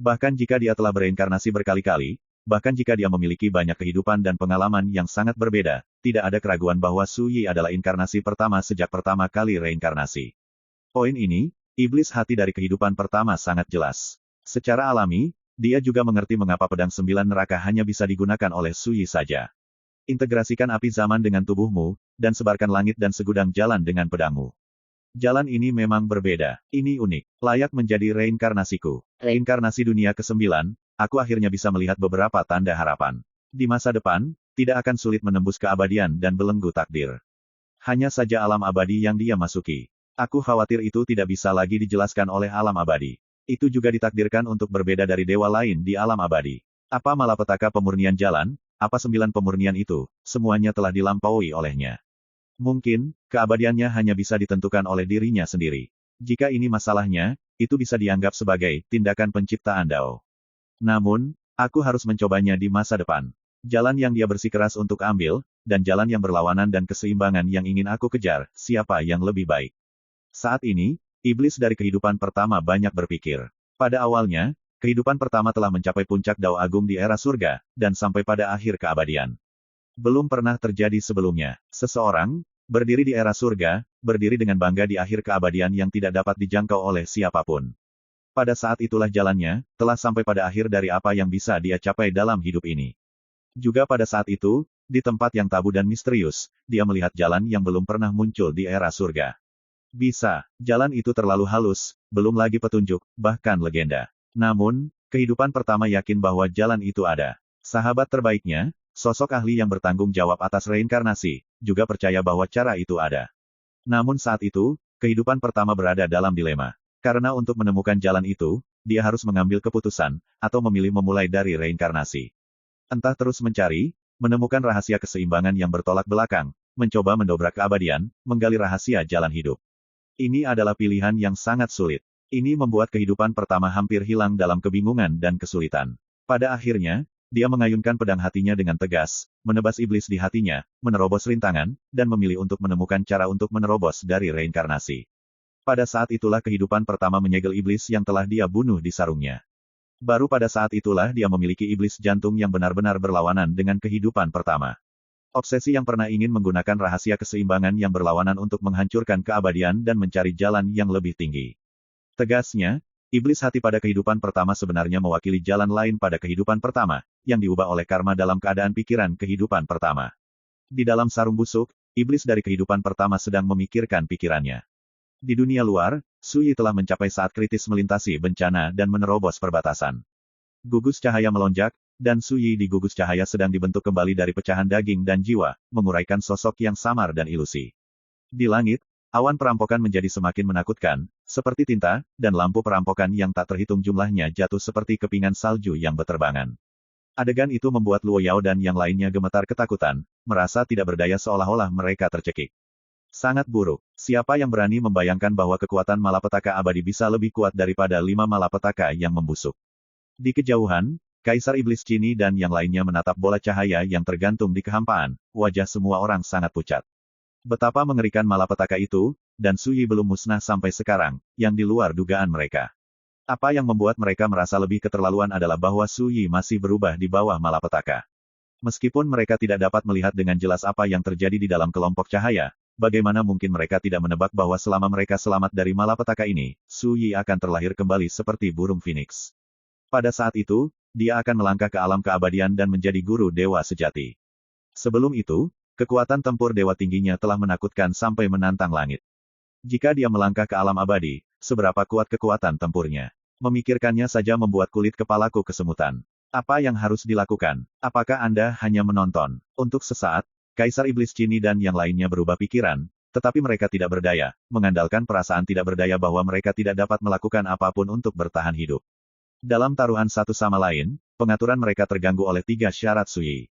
Bahkan jika dia telah bereinkarnasi berkali-kali, bahkan jika dia memiliki banyak kehidupan dan pengalaman yang sangat berbeda, tidak ada keraguan bahwa Su Yi adalah inkarnasi pertama sejak pertama kali reinkarnasi. Poin ini, iblis hati dari kehidupan pertama sangat jelas. Secara alami, dia juga mengerti mengapa pedang 9 neraka hanya bisa digunakan oleh Su Yi saja. Integrasikan api zaman dengan tubuhmu, dan sebarkan langit dan segudang jalan dengan pedangmu. Jalan ini memang berbeda. Ini unik. Layak menjadi reinkarnasiku. Reinkarnasi dunia ke-9, aku akhirnya bisa melihat beberapa tanda harapan. Di masa depan, tidak akan sulit menembus keabadian dan belenggu takdir. Hanya saja alam abadi yang dia masuki. Aku khawatir itu tidak bisa lagi dijelaskan oleh alam abadi. Itu juga ditakdirkan untuk berbeda dari dewa lain di alam abadi. Apa malapetaka pemurnian jalan, apa 9 pemurnian itu, semuanya telah dilampaui olehnya. Mungkin, keabadiannya hanya bisa ditentukan oleh dirinya sendiri. Jika ini masalahnya, itu bisa dianggap sebagai tindakan penciptaan Dao. Namun, aku harus mencobanya di masa depan. Jalan yang dia bersikeras untuk ambil, dan jalan yang berlawanan dan keseimbangan yang ingin aku kejar, siapa yang lebih baik. Saat ini, iblis dari kehidupan pertama banyak berpikir. Pada awalnya, kehidupan pertama telah mencapai puncak Dao Agung di era surga, dan sampai pada akhir keabadian. Belum pernah terjadi sebelumnya. Seseorang, berdiri di era surga, berdiri dengan bangga di akhir keabadian yang tidak dapat dijangkau oleh siapapun. Pada saat itulah jalannya, telah sampai pada akhir dari apa yang bisa dia capai dalam hidup ini. Juga pada saat itu, di tempat yang tabu dan misterius, dia melihat jalan yang belum pernah muncul di era surga. Bisa, jalan itu terlalu halus, belum lagi petunjuk, bahkan legenda. Namun, kehidupan pertama yakin bahwa jalan itu ada. Sahabat terbaiknya, sosok ahli yang bertanggung jawab atas reinkarnasi, juga percaya bahwa cara itu ada. Namun saat itu, kehidupan pertama berada dalam dilema. Karena untuk menemukan jalan itu, dia harus mengambil keputusan, atau memilih memulai dari reinkarnasi. Entah terus mencari, menemukan rahasia keseimbangan yang bertolak belakang, mencoba mendobrak keabadian, menggali rahasia jalan hidup. Ini adalah pilihan yang sangat sulit. Ini membuat kehidupan pertama hampir hilang dalam kebingungan dan kesulitan. Pada akhirnya, dia mengayunkan pedang hatinya dengan tegas, menebas iblis di hatinya, menerobos rintangan, dan memilih untuk menemukan cara untuk menerobos dari reinkarnasi. Pada saat itulah kehidupan pertama menyegel iblis yang telah dia bunuh di sarungnya. Baru pada saat itulah dia memiliki iblis jantung yang benar-benar berlawanan dengan kehidupan pertama. Obsesi yang pernah ingin menggunakan rahasia keseimbangan yang berlawanan untuk menghancurkan keabadian dan mencari jalan yang lebih tinggi. Tegasnya, iblis hati pada kehidupan pertama sebenarnya mewakili jalan lain pada kehidupan pertama, yang diubah oleh karma dalam keadaan pikiran kehidupan pertama. Di dalam sarung busuk, iblis dari kehidupan pertama sedang memikirkan pikirannya. Di dunia luar, Su Yi telah mencapai saat kritis melintasi bencana dan menerobos perbatasan. Gugus cahaya melonjak, dan Su Yi di gugus cahaya sedang dibentuk kembali dari pecahan daging dan jiwa, menguraikan sosok yang samar dan ilusi. Di langit, awan perampokan menjadi semakin menakutkan, seperti tinta, dan lampu perampokan yang tak terhitung jumlahnya jatuh seperti kepingan salju yang berterbangan. Adegan itu membuat Luo Yao dan yang lainnya gemetar ketakutan, merasa tidak berdaya seolah-olah mereka tercekik. Sangat buruk. Siapa yang berani membayangkan bahwa kekuatan malapetaka abadi bisa lebih kuat daripada 5 malapetaka yang membusuk. Di kejauhan, Kaisar Iblis Cini dan yang lainnya menatap bola cahaya yang tergantung di kehampaan, wajah semua orang sangat pucat. Betapa mengerikan malapetaka itu, dan Su Yi belum musnah sampai sekarang, yang di luar dugaan mereka. Apa yang membuat mereka merasa lebih keterlaluan adalah bahwa Su Yi masih berubah di bawah malapetaka. Meskipun mereka tidak dapat melihat dengan jelas apa yang terjadi di dalam kelompok cahaya, bagaimana mungkin mereka tidak menebak bahwa selama mereka selamat dari malapetaka ini, Su Yi akan terlahir kembali seperti burung phoenix. Pada saat itu, dia akan melangkah ke alam keabadian dan menjadi guru dewa sejati. Sebelum itu, kekuatan tempur dewa tingginya telah menakutkan sampai menantang langit. Jika dia melangkah ke alam abadi, seberapa kuat kekuatan tempurnya? Memikirkannya saja membuat kulit kepalaku kesemutan. Apa yang harus dilakukan? Apakah Anda hanya menonton? Untuk sesaat, Kaisar Iblis Cini dan yang lainnya berubah pikiran, tetapi mereka tidak berdaya, mengandalkan perasaan tidak berdaya bahwa mereka tidak dapat melakukan apapun untuk bertahan hidup. Dalam taruhan satu sama lain, pengaturan mereka terganggu oleh 3 syarat Su Yi.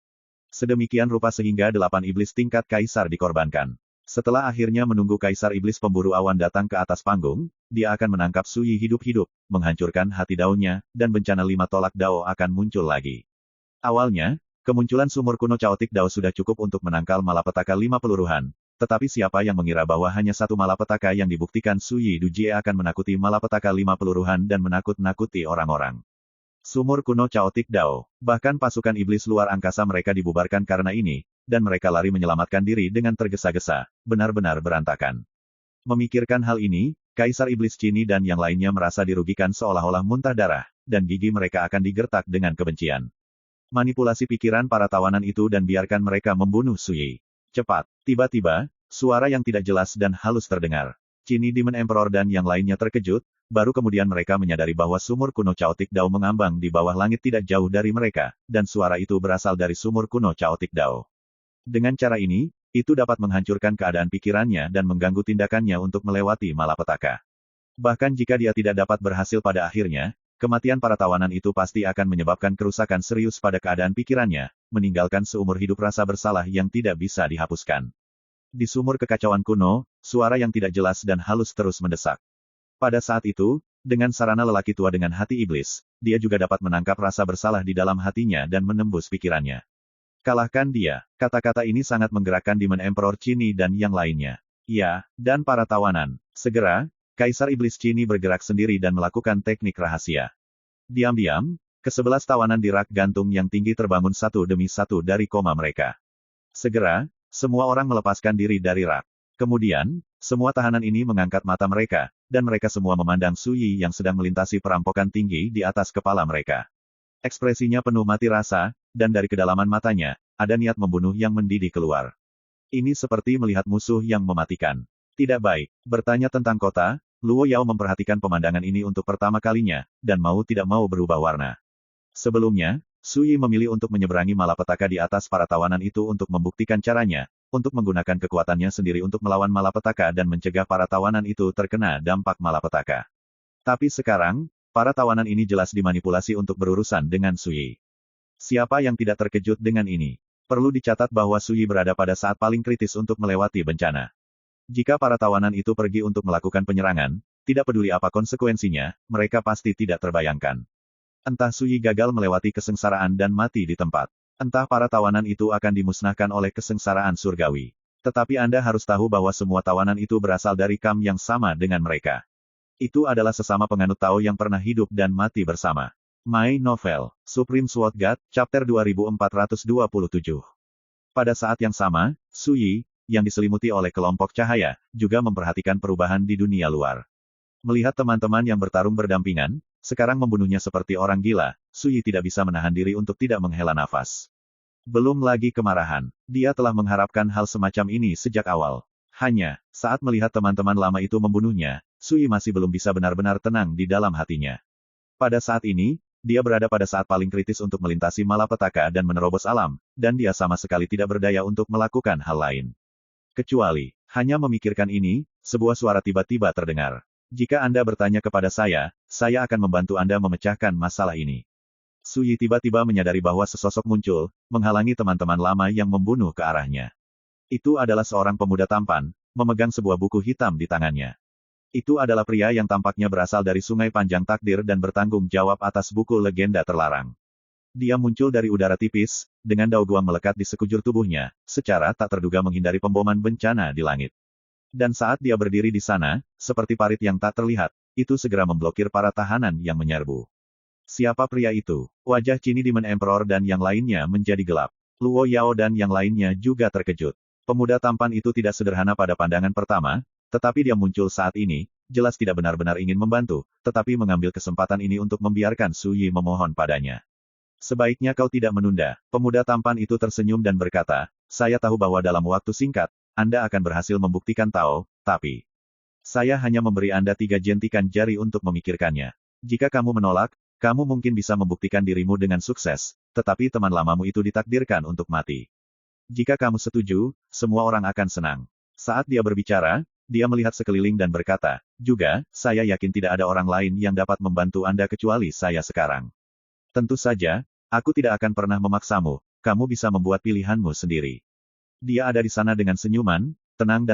Sedemikian rupa sehingga 8 iblis tingkat kaisar dikorbankan. Setelah akhirnya menunggu Kaisar Iblis Pemburu Awan datang ke atas panggung, dia akan menangkap Su Yi hidup-hidup, menghancurkan hati daunnya, dan bencana 5 tolak Dao akan muncul lagi. Awalnya, kemunculan sumur kuno caotik Dao sudah cukup untuk menangkal malapetaka 5 peluruhan, tetapi siapa yang mengira bahwa hanya satu malapetaka yang dibuktikan Suyi Dujie akan menakuti malapetaka 5 peluruhan dan menakut-nakuti orang-orang. Sumur kuno Chaotic Dao. Bahkan pasukan iblis luar angkasa mereka dibubarkan karena ini, dan mereka lari menyelamatkan diri dengan tergesa-gesa, benar-benar berantakan. Memikirkan hal ini, Kaisar Iblis Cini dan yang lainnya merasa dirugikan seolah-olah muntah darah, dan gigi mereka akan digertak dengan kebencian. Manipulasi pikiran para tawanan itu dan biarkan mereka membunuh Suyi. Cepat. Tiba-tiba, suara yang tidak jelas dan halus terdengar. Cini Demon Emperor dan yang lainnya terkejut, baru kemudian mereka menyadari bahwa sumur kuno Chaotic Dao mengambang di bawah langit tidak jauh dari mereka, dan suara itu berasal dari sumur kuno Chaotic Dao. Dengan cara ini, itu dapat menghancurkan keadaan pikirannya dan mengganggu tindakannya untuk melewati malapetaka. Bahkan jika dia tidak dapat berhasil pada akhirnya, kematian para tawanan itu pasti akan menyebabkan kerusakan serius pada keadaan pikirannya, meninggalkan seumur hidup rasa bersalah yang tidak bisa dihapuskan. Di sumur kekacauan kuno, suara yang tidak jelas dan halus terus mendesak. Pada saat itu, dengan sarana lelaki tua dengan hati iblis, dia juga dapat menangkap rasa bersalah di dalam hatinya dan menembus pikirannya. Kalahkan dia. Kata-kata ini sangat menggerakkan Demon Emperor Cini dan yang lainnya. Ya, dan para tawanan. Segera, Kaisar Iblis Cini bergerak sendiri dan melakukan teknik rahasia. Diam-diam, ke-11 tawanan di rak gantung yang tinggi terbangun satu demi satu dari koma mereka. Segera, semua orang melepaskan diri dari rak. Kemudian, semua tahanan ini mengangkat mata mereka, dan mereka semua memandang Suyi yang sedang melintasi perampokan tinggi di atas kepala mereka. Ekspresinya penuh mati rasa, dan dari kedalaman matanya, ada niat membunuh yang mendidih keluar. Ini seperti melihat musuh yang mematikan. Tidak baik. Bertanya tentang kota, Luo Yao memperhatikan pemandangan ini untuk pertama kalinya, dan mau tidak mau berubah warna. Sebelumnya, Suyi memilih untuk menyeberangi malapetaka di atas para tawanan itu untuk membuktikan caranya, untuk menggunakan kekuatannya sendiri untuk melawan malapetaka dan mencegah para tawanan itu terkena dampak malapetaka. Tapi sekarang, para tawanan ini jelas dimanipulasi untuk berurusan dengan Suyi. Siapa yang tidak terkejut dengan ini? Perlu dicatat bahwa Suyi berada pada saat paling kritis untuk melewati bencana. Jika para tawanan itu pergi untuk melakukan penyerangan, tidak peduli apa konsekuensinya, mereka pasti tidak terbayangkan. Entah Suyi gagal melewati kesengsaraan dan mati di tempat. Entah para tawanan itu akan dimusnahkan oleh kesengsaraan surgawi. Tetapi Anda harus tahu bahwa semua tawanan itu berasal dari kam yang sama dengan mereka. Itu adalah sesama penganut Tao yang pernah hidup dan mati bersama. My Novel, Supreme Sword God, Chapter 2427. Pada saat yang sama, Suyi, yang diselimuti oleh kelompok cahaya, juga memperhatikan perubahan di dunia luar. Melihat teman-teman yang bertarung berdampingan, sekarang membunuhnya seperti orang gila, Suyi tidak bisa menahan diri untuk tidak menghela nafas. Belum lagi kemarahan. Dia telah mengharapkan hal semacam ini sejak awal. Hanya, saat melihat teman-teman lama itu membunuhnya, Suyi masih belum bisa benar-benar tenang di dalam hatinya. Pada saat ini, dia berada pada saat paling kritis untuk melintasi malapetaka dan menerobos alam, dan dia sama sekali tidak berdaya untuk melakukan hal lain. Kecuali, hanya memikirkan ini, sebuah suara tiba-tiba terdengar. Jika Anda bertanya kepada saya akan membantu Anda memecahkan masalah ini. Suyi tiba-tiba menyadari bahwa sesosok muncul, menghalangi teman-teman lama yang membunuh ke arahnya. Itu adalah seorang pemuda tampan, memegang sebuah buku hitam di tangannya. Itu adalah pria yang tampaknya berasal dari Sungai Panjang Takdir dan bertanggung jawab atas buku legenda terlarang. Dia muncul dari udara tipis, dengan daoguang melekat di sekujur tubuhnya, secara tak terduga menghindari pemboman bencana di langit. Dan saat dia berdiri di sana, seperti parit yang tak terlihat, itu segera memblokir para tahanan yang menyerbu. Siapa pria itu? Wajah Cini Demon Emperor dan yang lainnya menjadi gelap. Luo Yao dan yang lainnya juga terkejut. Pemuda tampan itu tidak sederhana pada pandangan pertama, tetapi dia muncul saat ini, jelas tidak benar-benar ingin membantu, tetapi mengambil kesempatan ini untuk membiarkan Suyi memohon padanya. Sebaiknya kau tidak menunda. Pemuda tampan itu tersenyum dan berkata, saya tahu bahwa dalam waktu singkat, Anda akan berhasil membuktikan Tao, tapi saya hanya memberi Anda 3 jentikan jari untuk memikirkannya. Jika kamu menolak, kamu mungkin bisa membuktikan dirimu dengan sukses, tetapi teman lamamu itu ditakdirkan untuk mati. Jika kamu setuju, semua orang akan senang. Saat dia berbicara, dia melihat sekeliling dan berkata, juga, saya yakin tidak ada orang lain yang dapat membantu Anda kecuali saya sekarang. Tentu saja, aku tidak akan pernah memaksamu, kamu bisa membuat pilihanmu sendiri. Dia ada di sana dengan senyuman, tenang,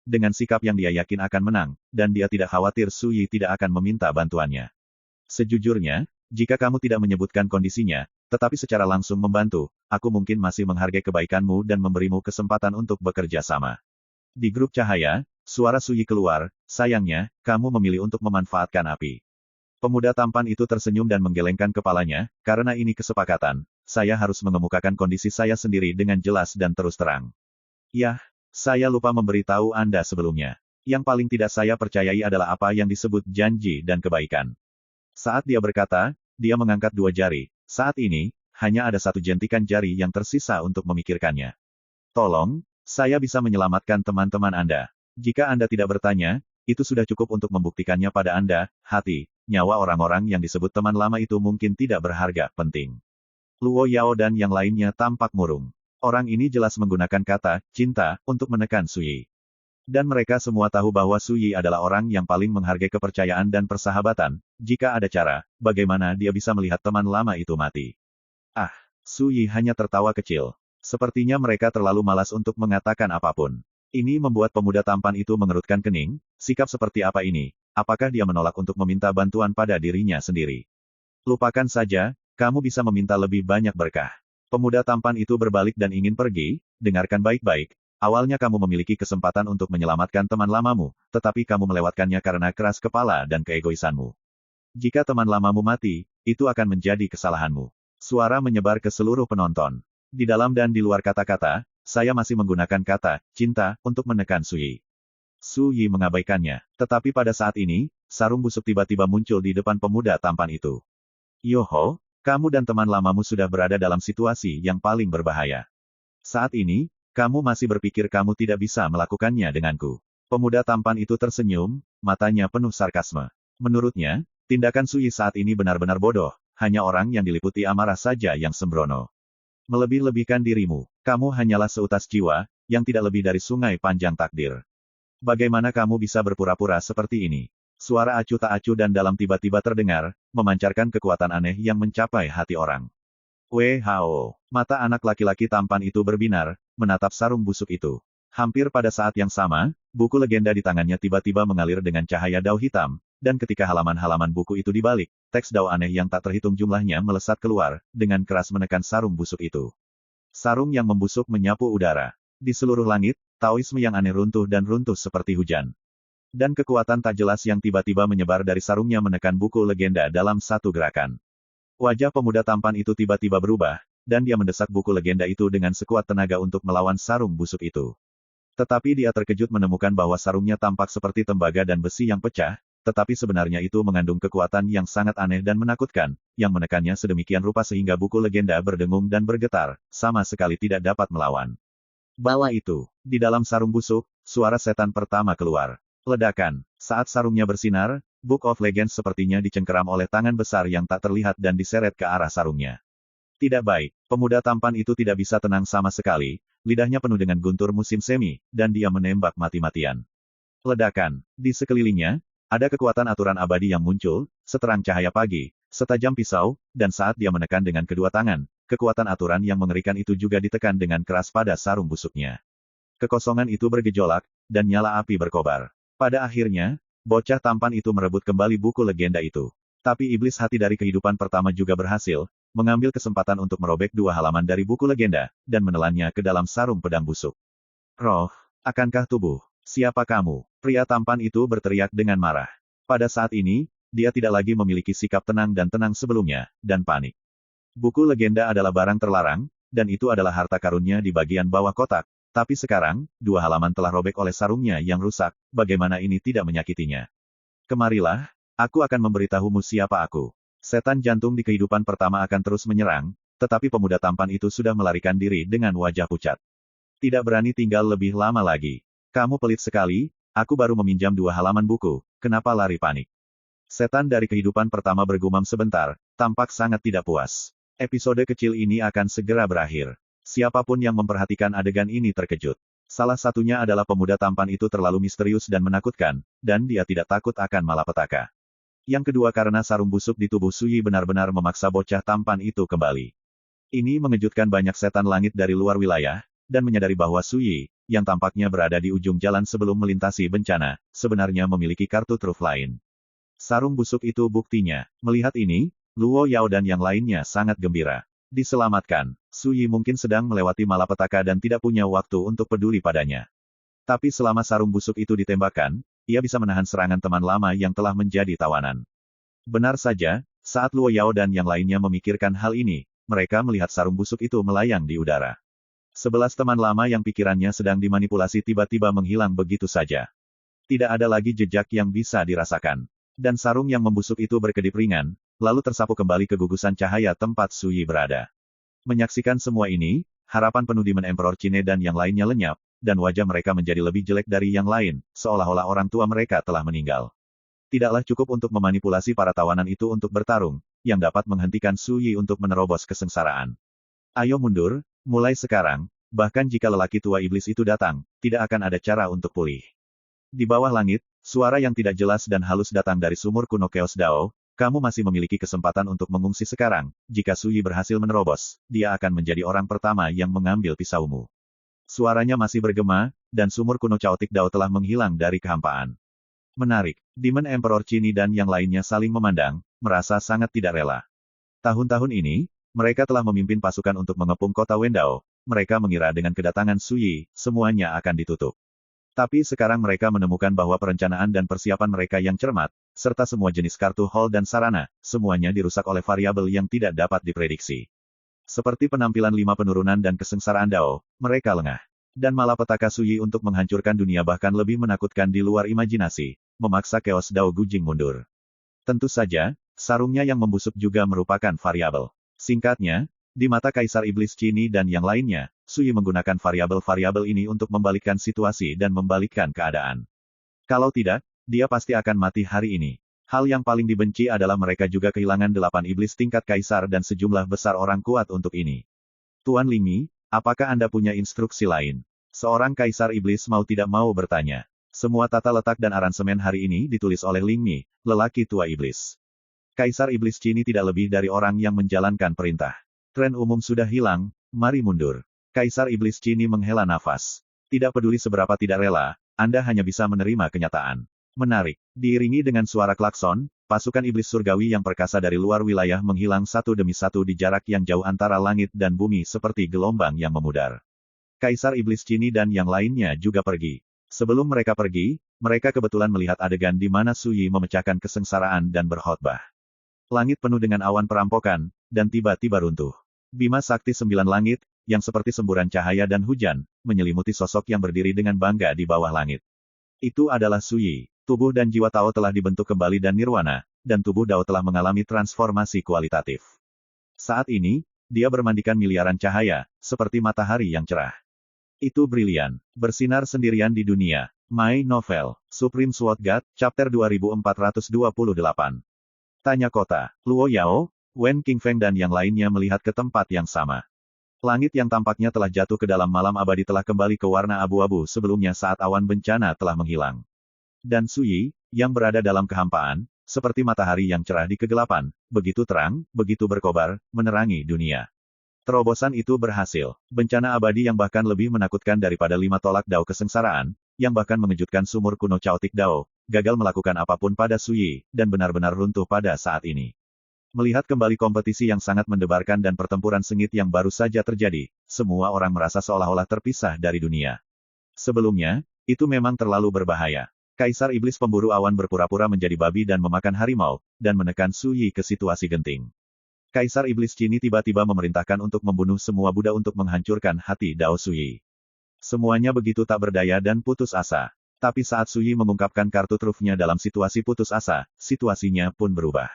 dengan sikap yang dia yakin akan menang, dan dia tidak khawatir Suyi tidak akan meminta bantuannya. Sejujurnya, jika kamu tidak menyebutkan kondisinya, tetapi secara langsung membantu, aku mungkin masih menghargai kebaikanmu dan memberimu kesempatan untuk bekerja sama. Di grup cahaya, suara Suyi keluar, sayangnya, kamu memilih untuk memanfaatkan api. Pemuda tampan itu tersenyum dan menggelengkan kepalanya, karena ini kesepakatan, saya harus mengemukakan kondisi saya sendiri dengan jelas dan terus terang. Yah, saya lupa memberitahu Anda sebelumnya. Yang paling tidak saya percayai adalah apa yang disebut janji dan kebaikan. Saat dia berkata, dia mengangkat dua jari. Saat ini, hanya ada satu jentikan jari yang tersisa untuk memikirkannya. Tolong, saya bisa menyelamatkan teman-teman Anda. Jika Anda tidak bertanya, itu sudah cukup untuk membuktikannya pada Anda, nyawa orang-orang yang disebut teman lama itu mungkin tidak berharga penting. Luo Yao dan yang lainnya tampak murung. Orang ini jelas menggunakan kata, cinta, untuk menekan Suyi. Dan mereka semua tahu bahwa Suyi adalah orang yang paling menghargai kepercayaan dan persahabatan. Jika ada cara, bagaimana dia bisa melihat teman lama itu mati? Ah, Suyi hanya tertawa kecil. Sepertinya mereka terlalu malas untuk mengatakan apapun. Ini membuat pemuda tampan itu mengerutkan kening, sikap seperti apa ini? Apakah dia menolak untuk meminta bantuan pada dirinya sendiri? Lupakan saja, kamu bisa meminta lebih banyak berkah. Pemuda tampan itu berbalik dan ingin pergi, dengarkan baik-baik. Awalnya kamu memiliki kesempatan untuk menyelamatkan teman lamamu, tetapi kamu melewatkannya karena keras kepala dan keegoisanmu. Jika teman lamamu mati, itu akan menjadi kesalahanmu. Suara menyebar ke seluruh penonton. Di dalam dan di luar kata-kata, saya masih menggunakan kata, cinta, untuk menekan Suyi. Suyi mengabaikannya, tetapi pada saat ini, sarung busuk tiba-tiba muncul di depan pemuda tampan itu. Yoho, kamu dan teman lamamu sudah berada dalam situasi yang paling berbahaya. Saat ini, kamu masih berpikir kamu tidak bisa melakukannya denganku. Pemuda tampan itu tersenyum, matanya penuh sarkasme. Menurutnya, tindakan Suyi saat ini benar-benar bodoh, hanya orang yang diliputi amarah saja yang sembrono. Melebih-lebihkan dirimu, kamu hanyalah seutas jiwa, yang tidak lebih dari sungai panjang takdir. Bagaimana kamu bisa berpura-pura seperti ini? Suara acuh tak acuh dan dalam tiba-tiba terdengar, memancarkan kekuatan aneh yang mencapai hati orang. Hao, mata anak laki-laki tampan itu berbinar, menatap sarung busuk itu. Hampir pada saat yang sama, buku legenda di tangannya tiba-tiba mengalir dengan cahaya dao hitam, dan ketika halaman-halaman buku itu dibalik, teks dao aneh yang tak terhitung jumlahnya melesat keluar, dengan keras menekan sarung busuk itu. Sarung yang membusuk menyapu udara. Di seluruh langit, Taoisme yang aneh runtuh dan runtuh seperti hujan. Dan kekuatan tak jelas yang tiba-tiba menyebar dari sarungnya menekan buku legenda dalam satu gerakan. Wajah pemuda tampan itu tiba-tiba berubah, dan dia mendesak buku legenda itu dengan sekuat tenaga untuk melawan sarung busuk itu. Tetapi dia terkejut menemukan bahwa sarungnya tampak seperti tembaga dan besi yang pecah, tetapi sebenarnya itu mengandung kekuatan yang sangat aneh dan menakutkan, yang menekannya sedemikian rupa sehingga buku legenda berdengung dan bergetar, sama sekali tidak dapat melawan. Bala itu, di dalam sarung busuk, suara setan pertama keluar. Ledakan, saat sarungnya bersinar, Book of Legends sepertinya dicengkeram oleh tangan besar yang tak terlihat dan diseret ke arah sarungnya. Tidak baik, pemuda tampan itu tidak bisa tenang sama sekali, lidahnya penuh dengan guntur musim semi, dan dia menembak mati-matian. Ledakan, di sekelilingnya, ada kekuatan aturan abadi yang muncul, seterang cahaya pagi, setajam pisau, dan saat dia menekan dengan kedua tangan, kekuatan aturan yang mengerikan itu juga ditekan dengan keras pada sarung busuknya. Kekosongan itu bergejolak, dan nyala api berkobar. Pada akhirnya, bocah tampan itu merebut kembali buku legenda itu. Tapi iblis hati dari kehidupan pertama juga berhasil, mengambil kesempatan untuk merobek dua halaman dari buku legenda, dan menelannya ke dalam sarung pedang busuk. Roh, akankah tubuh? Siapa kamu? Pria tampan itu berteriak dengan marah. Pada saat ini, dia tidak lagi memiliki sikap tenang dan tenang sebelumnya, dan panik. Buku legenda adalah barang terlarang, dan itu adalah harta karunnya di bagian bawah kotak. Tapi sekarang, dua halaman telah robek oleh sarungnya yang rusak, bagaimana ini tidak menyakitinya? Kemarilah, aku akan memberitahumu siapa aku. Setan jantung di kehidupan pertama akan terus menyerang, tetapi pemuda tampan itu sudah melarikan diri dengan wajah pucat. Tidak berani tinggal lebih lama lagi. Kamu pelit sekali, aku baru meminjam dua halaman buku, kenapa lari panik? Setan dari kehidupan pertama bergumam sebentar, tampak sangat tidak puas. Episode kecil ini akan segera berakhir. Siapapun yang memperhatikan adegan ini terkejut. Salah satunya adalah pemuda tampan itu terlalu misterius dan menakutkan, dan dia tidak takut akan malapetaka. Yang kedua karena sarung busuk di tubuh Suyi benar-benar memaksa bocah tampan itu kembali. Ini mengejutkan banyak setan langit dari luar wilayah, dan menyadari bahwa Suyi, yang tampaknya berada di ujung jalan sebelum melintasi bencana, sebenarnya memiliki kartu truf lain. Sarung busuk itu buktinya. Melihat ini, Luo Yao dan yang lainnya sangat gembira. Diselamatkan. Suyi mungkin sedang melewati malapetaka dan tidak punya waktu untuk peduli padanya. Tapi selama sarung busuk itu ditembakkan, ia bisa menahan serangan teman lama yang telah menjadi tawanan. Benar saja, saat Luo Yao dan yang lainnya memikirkan hal ini, mereka melihat sarung busuk itu melayang di udara. 11 teman lama yang pikirannya sedang dimanipulasi tiba-tiba menghilang begitu saja. Tidak ada lagi jejak yang bisa dirasakan. Dan sarung yang membusuk itu berkedip ringan, lalu tersapu kembali ke gugusan cahaya tempat Suyi berada. Menyaksikan semua ini, harapan penuh Demon Emperor Cine dan yang lainnya lenyap, dan wajah mereka menjadi lebih jelek dari yang lain, seolah-olah orang tua mereka telah meninggal. Tidaklah cukup untuk memanipulasi para tawanan itu untuk bertarung, yang dapat menghentikan Suyi untuk menerobos kesengsaraan. Ayo mundur, mulai sekarang, bahkan jika lelaki tua iblis itu datang, tidak akan ada cara untuk pulih. Di bawah langit, suara yang tidak jelas dan halus datang dari sumur kuno Chaos Dao. Kamu masih memiliki kesempatan untuk mengungsi sekarang. Jika Suyi berhasil menerobos, dia akan menjadi orang pertama yang mengambil pisaumu. Suaranya masih bergema, dan sumur kuno Chaotic Dao telah menghilang dari kehampaan. Menarik, Demon Emperor Cini dan yang lainnya saling memandang, merasa sangat tidak rela. Tahun-tahun ini, mereka telah memimpin pasukan untuk mengepung kota Wendao. Mereka mengira dengan kedatangan Suyi, semuanya akan ditutup. Tapi sekarang mereka menemukan bahwa perencanaan dan persiapan mereka yang cermat, serta semua jenis kartu hall dan sarana, semuanya dirusak oleh variabel yang tidak dapat diprediksi. Seperti penampilan 5 penurunan dan kesengsaraan Dao, mereka lengah. Dan malapetaka Suyi untuk menghancurkan dunia bahkan lebih menakutkan di luar imajinasi, memaksa Chaos Dao Gujing mundur. Tentu saja, sarungnya yang membusuk juga merupakan variabel. Singkatnya, di mata Kaisar Iblis Cini dan yang lainnya, Suyi menggunakan variabel-variabel ini untuk membalikkan situasi dan membalikkan keadaan. Kalau tidak, dia pasti akan mati hari ini. Hal yang paling dibenci adalah mereka juga kehilangan 8 iblis tingkat Kaisar dan sejumlah besar orang kuat untuk ini. Tuan Lingmi, apakah Anda punya instruksi lain? Seorang Kaisar Iblis mau tidak mau bertanya. Semua tata letak dan aransemen hari ini ditulis oleh Lingmi, lelaki tua iblis. Kaisar Iblis Cini tidak lebih dari orang yang menjalankan perintah. Tren umum sudah hilang, mari mundur. Kaisar Iblis Cini menghela nafas. Tidak peduli seberapa tidak rela, Anda hanya bisa menerima kenyataan. Menarik. Diiringi dengan suara klakson, pasukan iblis surgawi yang perkasa dari luar wilayah menghilang satu demi satu di jarak yang jauh antara langit dan bumi seperti gelombang yang memudar. Kaisar Iblis Cini dan yang lainnya juga pergi. Sebelum mereka pergi, mereka kebetulan melihat adegan di mana Suyi memecahkan kesengsaraan dan berkhotbah. Langit penuh dengan awan perampokan, dan tiba-tiba runtuh. Bima Sakti 9 langit, yang seperti semburan cahaya dan hujan, menyelimuti sosok yang berdiri dengan bangga di bawah langit. Itu adalah Suyi. Tubuh dan jiwa Tao telah dibentuk kembali dan nirwana, dan tubuh Dao telah mengalami transformasi kualitatif. Saat ini, dia bermandikan miliaran cahaya, seperti matahari yang cerah. Itu brilian, bersinar sendirian di dunia. My Novel, Supreme Sword God, Chapter 2428. Tanya kota, Luo Yao, Wen Qingfeng dan yang lainnya melihat ke tempat yang sama. Langit yang tampaknya telah jatuh ke dalam malam abadi telah kembali ke warna abu-abu sebelumnya saat awan bencana telah menghilang. Dan Suyi, yang berada dalam kehampaan, seperti matahari yang cerah di kegelapan, begitu terang, begitu berkobar, menerangi dunia. Terobosan itu berhasil. Bencana abadi yang bahkan lebih menakutkan daripada 5 tolak Dao kesengsaraan, yang bahkan mengejutkan sumur kuno Chaotic Dao, gagal melakukan apapun pada Suyi, dan benar-benar runtuh pada saat ini. Melihat kembali kompetisi yang sangat mendebarkan dan pertempuran sengit yang baru saja terjadi, semua orang merasa seolah-olah terpisah dari dunia. Sebelumnya, itu memang terlalu berbahaya. Kaisar Iblis Pemburu Awan berpura-pura menjadi babi dan memakan harimau, dan menekan Suyi ke situasi genting. Kaisar Iblis Cini tiba-tiba memerintahkan untuk membunuh semua Buddha untuk menghancurkan hati Dao Suyi. Semuanya begitu tak berdaya dan putus asa. Tapi saat Suyi mengungkapkan kartu trufnya dalam situasi putus asa, situasinya pun berubah.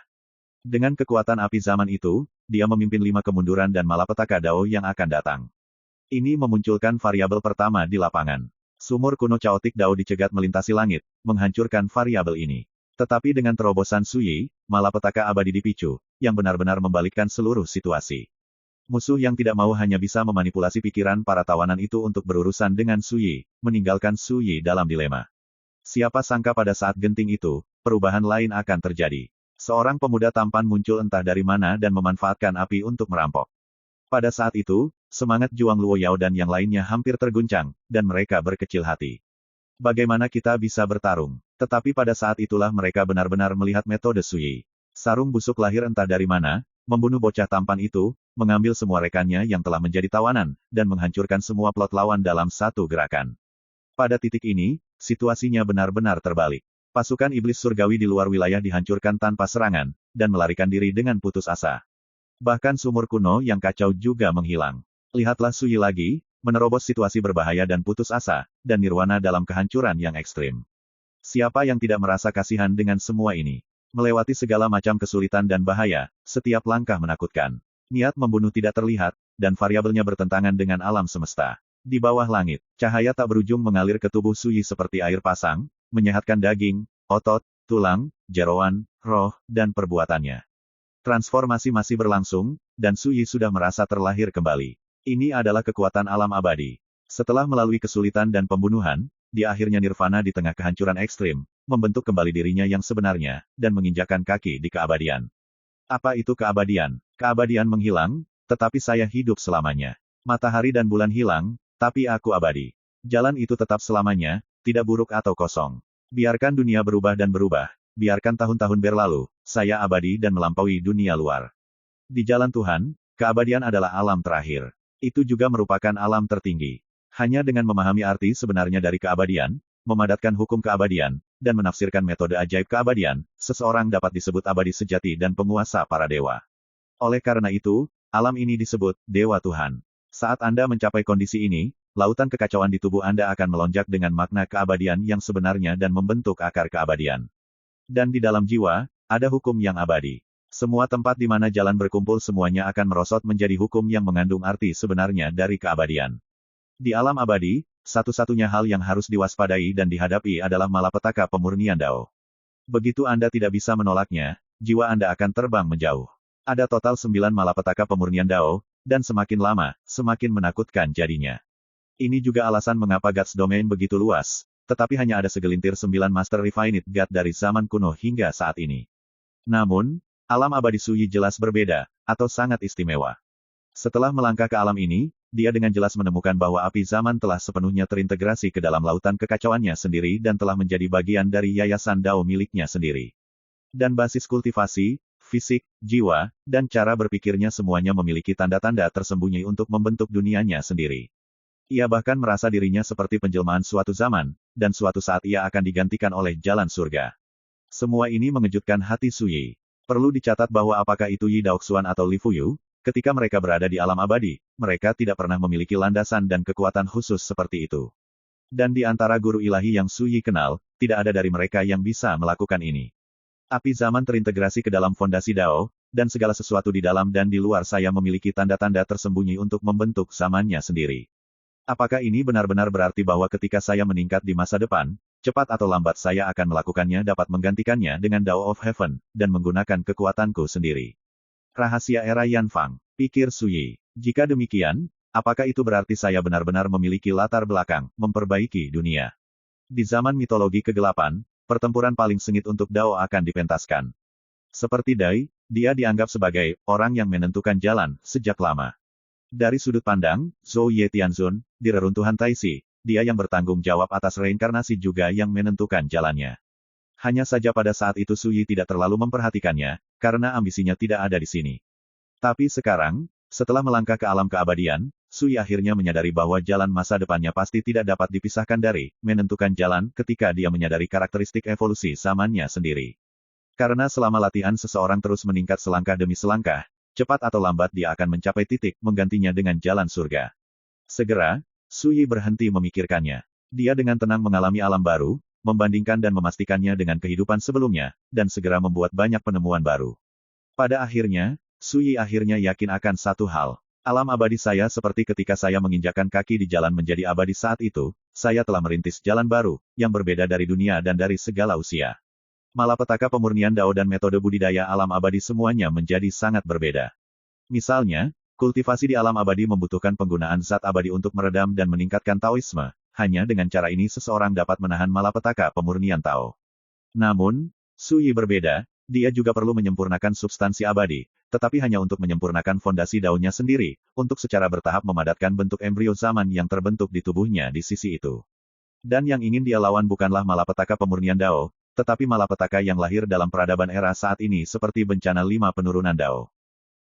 Dengan kekuatan api zaman itu, dia memimpin 5 kemunduran dan malapetaka Dao yang akan datang. Ini memunculkan variabel pertama di lapangan. Sumur kuno Chaotic Dao dicegat melintasi langit, menghancurkan variabel ini. Tetapi dengan terobosan Suyi, malapetaka abadi dipicu, yang benar-benar membalikkan seluruh situasi. Musuh yang tidak mau hanya bisa memanipulasi pikiran para tawanan itu untuk berurusan dengan Suyi, meninggalkan Suyi dalam dilema. Siapa sangka pada saat genting itu, perubahan lain akan terjadi. Seorang pemuda tampan muncul entah dari mana dan memanfaatkan api untuk merampok. Pada saat itu, semangat juang Luo Yao dan yang lainnya hampir terguncang, dan mereka berkecil hati. Bagaimana kita bisa bertarung? Tetapi pada saat itulah mereka benar-benar melihat metode Suyi. Sarung busuk lahir entah dari mana, membunuh bocah tampan itu, mengambil semua rekannya yang telah menjadi tawanan, dan menghancurkan semua plot lawan dalam satu gerakan. Pada titik ini, situasinya benar-benar terbalik. Pasukan iblis surgawi di luar wilayah dihancurkan tanpa serangan, dan melarikan diri dengan putus asa. Bahkan sumur kuno yang kacau juga menghilang. Lihatlah Suyi lagi, menerobos situasi berbahaya dan putus asa, dan nirwana dalam kehancuran yang ekstrim. Siapa yang tidak merasa kasihan dengan semua ini? Melewati segala macam kesulitan dan bahaya, setiap langkah menakutkan. Niat membunuh tidak terlihat, dan variabelnya bertentangan dengan alam semesta. Di bawah langit, cahaya tak berujung mengalir ke tubuh Suyi seperti air pasang, menyehatkan daging, otot, tulang, jeroan, roh, dan perbuatannya. Transformasi masih berlangsung, dan Suyi sudah merasa terlahir kembali. Ini adalah kekuatan alam abadi. Setelah melalui kesulitan dan pembunuhan, dia akhirnya nirvana di tengah kehancuran ekstrim, membentuk kembali dirinya yang sebenarnya, dan menginjakkan kaki di keabadian. Apa itu keabadian? Keabadian menghilang, tetapi saya hidup selamanya. Matahari dan bulan hilang, tapi aku abadi. Jalan itu tetap selamanya, tidak buruk atau kosong. Biarkan dunia berubah dan berubah, biarkan tahun-tahun berlalu, saya abadi dan melampaui dunia luar. Di jalan Tuhan, keabadian adalah alam terakhir. Itu juga merupakan alam tertinggi. Hanya dengan memahami arti sebenarnya dari keabadian, memadatkan hukum keabadian, dan menafsirkan metode ajaib keabadian, seseorang dapat disebut abadi sejati dan penguasa para dewa. Oleh karena itu, alam ini disebut Dewa Tuhan. Saat Anda mencapai kondisi ini, lautan kekacauan di tubuh Anda akan melonjak dengan makna keabadian yang sebenarnya dan membentuk akar keabadian. Dan di dalam jiwa, ada hukum yang abadi. Semua tempat di mana jalan berkumpul semuanya akan merosot menjadi hukum yang mengandung arti sebenarnya dari keabadian. Di alam abadi, satu-satunya hal yang harus diwaspadai dan dihadapi adalah malapetaka pemurnian Dao. Begitu Anda tidak bisa menolaknya, jiwa Anda akan terbang menjauh. Ada total 9 malapetaka pemurnian Dao, dan semakin lama, semakin menakutkan jadinya. Ini juga alasan mengapa God's Domain begitu luas, tetapi hanya ada segelintir 9 Master Refined God dari zaman kuno hingga saat ini. Namun, alam abadi Suyi jelas berbeda, atau sangat istimewa. Setelah melangkah ke alam ini, dia dengan jelas menemukan bahwa api zaman telah sepenuhnya terintegrasi ke dalam lautan kekacauannya sendiri dan telah menjadi bagian dari yayasan Dao miliknya sendiri. Dan basis kultivasi, fisik, jiwa, dan cara berpikirnya semuanya memiliki tanda-tanda tersembunyi untuk membentuk dunianya sendiri. Ia bahkan merasa dirinya seperti penjelmaan suatu zaman, dan suatu saat ia akan digantikan oleh jalan surga. Semua ini mengejutkan hati Suyi. Perlu dicatat bahwa apakah itu Yi Daoxuan atau Li Fuyu, ketika mereka berada di alam abadi, mereka tidak pernah memiliki landasan dan kekuatan khusus seperti itu. Dan di antara guru ilahi yang Suyi kenal, tidak ada dari mereka yang bisa melakukan ini. Api zaman terintegrasi ke dalam fondasi Dao, dan segala sesuatu di dalam dan di luar saya memiliki tanda-tanda tersembunyi untuk membentuk zamannya sendiri. Apakah ini benar-benar berarti bahwa ketika saya meningkat di masa depan, cepat atau lambat saya akan melakukannya dapat menggantikannya dengan Dao of Heaven, dan menggunakan kekuatanku sendiri? Rahasia era Yanfang, pikir Suyi. Jika demikian, apakah itu berarti saya benar-benar memiliki latar belakang, memperbaiki dunia? Di zaman mitologi kegelapan, pertempuran paling sengit untuk Dao akan dipentaskan. Seperti Dai, dia dianggap sebagai orang yang menentukan jalan sejak lama. Dari sudut pandang Zhou Ye Tianzun, di reruntuhan Taixi, dia yang bertanggung jawab atas reinkarnasi juga yang menentukan jalannya. Hanya saja pada saat itu Suyi tidak terlalu memperhatikannya, karena ambisinya tidak ada di sini. Tapi sekarang, setelah melangkah ke alam keabadian, Suyi akhirnya menyadari bahwa jalan masa depannya pasti tidak dapat dipisahkan dari menentukan jalan ketika dia menyadari karakteristik evolusi zamannya sendiri. Karena selama latihan seseorang terus meningkat selangkah demi selangkah, cepat atau lambat dia akan mencapai titik menggantinya dengan jalan surga. Segera, Suyi berhenti memikirkannya. Dia dengan tenang mengalami alam baru, membandingkan dan memastikannya dengan kehidupan sebelumnya, dan segera membuat banyak penemuan baru. Pada akhirnya, Suyi akhirnya yakin akan satu hal. Alam abadi saya seperti ketika saya menginjakkan kaki di jalan menjadi abadi saat itu, saya telah merintis jalan baru, yang berbeda dari dunia dan dari segala usia. Malapetaka pemurnian Dao dan metode budidaya alam abadi semuanya menjadi sangat berbeda. Misalnya, kultivasi di alam abadi membutuhkan penggunaan zat abadi untuk meredam dan meningkatkan Taoisme. Hanya dengan cara ini seseorang dapat menahan malapetaka pemurnian Tao. Namun, Suyi berbeda, dia juga perlu menyempurnakan substansi abadi, tetapi hanya untuk menyempurnakan fondasi Dao-nya sendiri, untuk secara bertahap memadatkan bentuk embrio zaman yang terbentuk di tubuhnya di sisi itu. Dan yang ingin dia lawan bukanlah malapetaka pemurnian Dao, tetapi malapetaka yang lahir dalam peradaban era saat ini seperti bencana 5 penurunan Dao.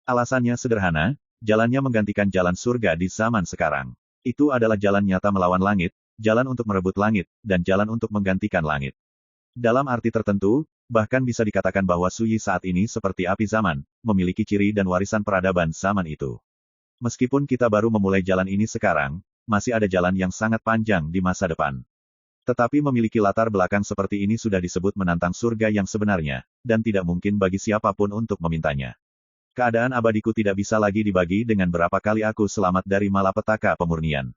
Alasannya sederhana, jalannya menggantikan jalan surga di zaman sekarang. Itu adalah jalan nyata melawan langit, jalan untuk merebut langit, dan jalan untuk menggantikan langit. Dalam arti tertentu, bahkan bisa dikatakan bahwa Suyi saat ini seperti api zaman, memiliki ciri dan warisan peradaban zaman itu. Meskipun kita baru memulai jalan ini sekarang, masih ada jalan yang sangat panjang di masa depan. Tetapi memiliki latar belakang seperti ini sudah disebut menantang surga yang sebenarnya, dan tidak mungkin bagi siapapun untuk memintanya. Keadaan abadiku tidak bisa lagi dibagi dengan berapa kali aku selamat dari malapetaka pemurnian.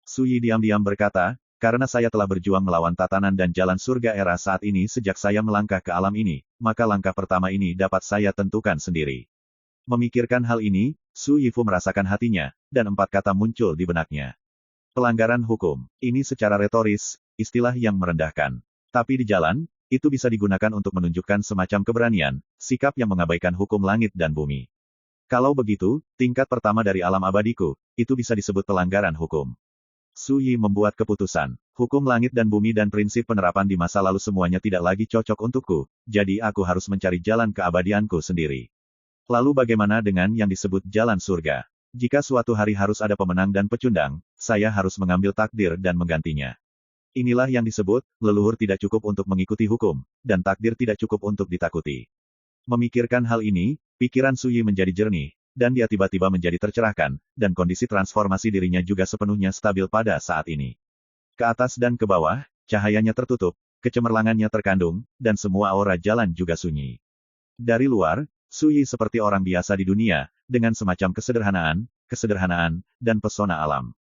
Suyi diam-diam berkata, karena saya telah berjuang melawan tatanan dan jalan surga era saat ini sejak saya melangkah ke alam ini, maka langkah pertama ini dapat saya tentukan sendiri. Memikirkan hal ini, Su Yifu merasakan hatinya, dan 4 kata muncul di benaknya. Pelanggaran hukum. Ini secara retoris, istilah yang merendahkan. Tapi di jalan, itu bisa digunakan untuk menunjukkan semacam keberanian, sikap yang mengabaikan hukum langit dan bumi. Kalau begitu, tingkat pertama dari alam abadiku, itu bisa disebut pelanggaran hukum. Su Yi membuat keputusan. Hukum langit dan bumi dan prinsip penerapan di masa lalu semuanya tidak lagi cocok untukku, jadi aku harus mencari jalan keabadianku sendiri. Lalu bagaimana dengan yang disebut jalan surga? Jika suatu hari harus ada pemenang dan pecundang, saya harus mengambil takdir dan menggantinya. Inilah yang disebut, leluhur tidak cukup untuk mengikuti hukum, dan takdir tidak cukup untuk ditakuti. Memikirkan hal ini, pikiran Su Yi menjadi jernih, dan dia tiba-tiba menjadi tercerahkan, dan kondisi transformasi dirinya juga sepenuhnya stabil pada saat ini. Ke atas dan ke bawah, cahayanya tertutup, kecemerlangannya terkandung, dan semua aura jalan juga sunyi. Dari luar, Su Yi seperti orang biasa di dunia, dengan semacam kesederhanaan, dan pesona alam.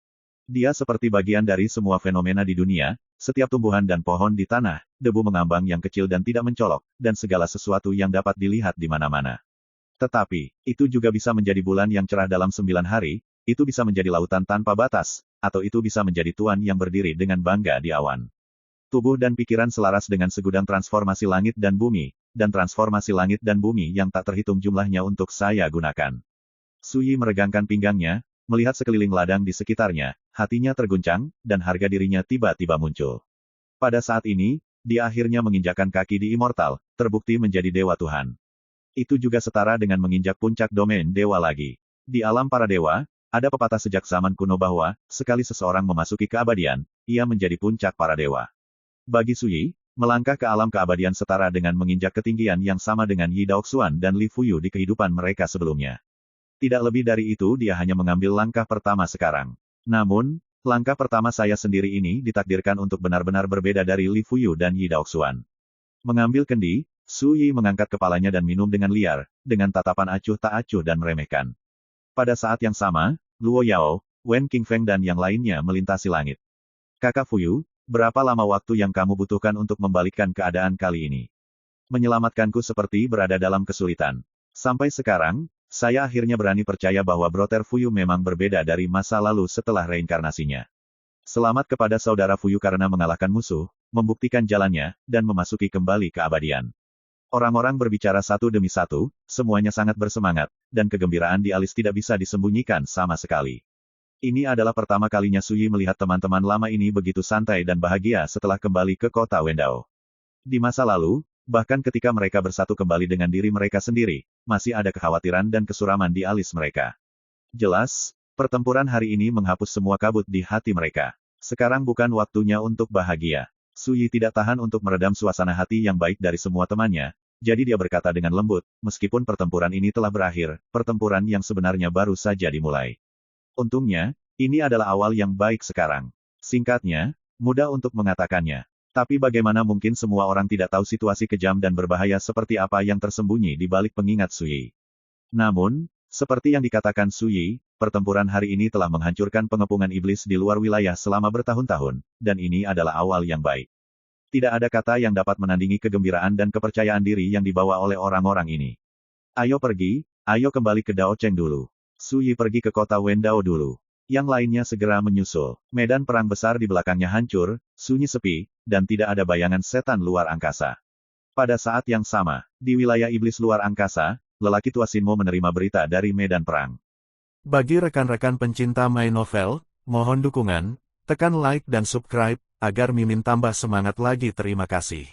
Dia seperti bagian dari semua fenomena di dunia, setiap tumbuhan dan pohon di tanah, debu mengambang yang kecil dan tidak mencolok, dan segala sesuatu yang dapat dilihat di mana-mana. Tetapi, itu juga bisa menjadi bulan yang cerah dalam 9 hari, itu bisa menjadi lautan tanpa batas, atau itu bisa menjadi tuan yang berdiri dengan bangga di awan. Tubuh dan pikiran selaras dengan segudang transformasi langit dan bumi, dan transformasi langit dan bumi yang tak terhitung jumlahnya untuk saya gunakan. Su Yi meregangkan pinggangnya, melihat sekeliling ladang di sekitarnya, hatinya terguncang, dan harga dirinya tiba-tiba muncul. Pada saat ini, dia akhirnya menginjakkan kaki di Immortal, terbukti menjadi Dewa Tuhan. Itu juga setara dengan menginjak puncak domain dewa lagi. Di alam para dewa, ada pepatah sejak zaman kuno bahwa, sekali seseorang memasuki keabadian, ia menjadi puncak para dewa. Bagi Su Yi, melangkah ke alam keabadian setara dengan menginjak ketinggian yang sama dengan Yi Daoxuan dan Li Fuyu di kehidupan mereka sebelumnya. Tidak lebih dari itu dia hanya mengambil langkah pertama sekarang. Namun, langkah pertama saya sendiri ini ditakdirkan untuk benar-benar berbeda dari Li Fuyu dan Yi Daoxuan. Mengambil kendi, Su Yi mengangkat kepalanya dan minum dengan liar, dengan tatapan acuh tak acuh dan meremehkan. Pada saat yang sama, Luo Yao, Wen Qingfeng dan yang lainnya melintasi langit. Kakak Fuyu, berapa lama waktu yang kamu butuhkan untuk membalikkan keadaan kali ini? Menyelamatkanku seperti berada dalam kesulitan. Sampai sekarang, saya akhirnya berani percaya bahwa Brother Fuyu memang berbeda dari masa lalu setelah reinkarnasinya. Selamat kepada saudara Fuyu karena mengalahkan musuh, membuktikan jalannya, dan memasuki kembali keabadian. Orang-orang berbicara satu demi satu, semuanya sangat bersemangat, dan kegembiraan di alis tidak bisa disembunyikan sama sekali. Ini adalah pertama kalinya Su Yi melihat teman-teman lama ini begitu santai dan bahagia setelah kembali ke kota Wendao. Di masa lalu, bahkan ketika mereka bersatu kembali dengan diri mereka sendiri, masih ada kekhawatiran dan kesuraman di alis mereka. Jelas, pertempuran hari ini menghapus semua kabut di hati mereka. Sekarang bukan waktunya untuk bahagia. Su Yi tidak tahan untuk meredam suasana hati yang baik dari semua temannya, jadi dia berkata dengan lembut, meskipun pertempuran ini telah berakhir, pertempuran yang sebenarnya baru saja dimulai. Untungnya, ini adalah awal yang baik sekarang. Singkatnya, mudah untuk mengatakannya. Tapi bagaimana mungkin semua orang tidak tahu situasi kejam dan berbahaya seperti apa yang tersembunyi di balik pengingat Su Yi. Namun, seperti yang dikatakan Su Yi, pertempuran hari ini telah menghancurkan pengepungan iblis di luar wilayah selama bertahun-tahun, dan ini adalah awal yang baik. Tidak ada kata yang dapat menandingi kegembiraan dan kepercayaan diri yang dibawa oleh orang-orang ini. Ayo pergi, ayo kembali ke Dao Cheng dulu. Su Yi pergi ke kota Wendao dulu. Yang lainnya segera menyusul. Medan perang besar di belakangnya hancur, sunyi sepi, dan tidak ada bayangan setan luar angkasa. Pada saat yang sama, di wilayah iblis luar angkasa, lelaki tua Sinmo menerima berita dari medan perang. Bagi rekan-rekan pencinta My Novel, mohon dukungan, tekan like dan subscribe, agar Mimin tambah semangat lagi. Terima kasih.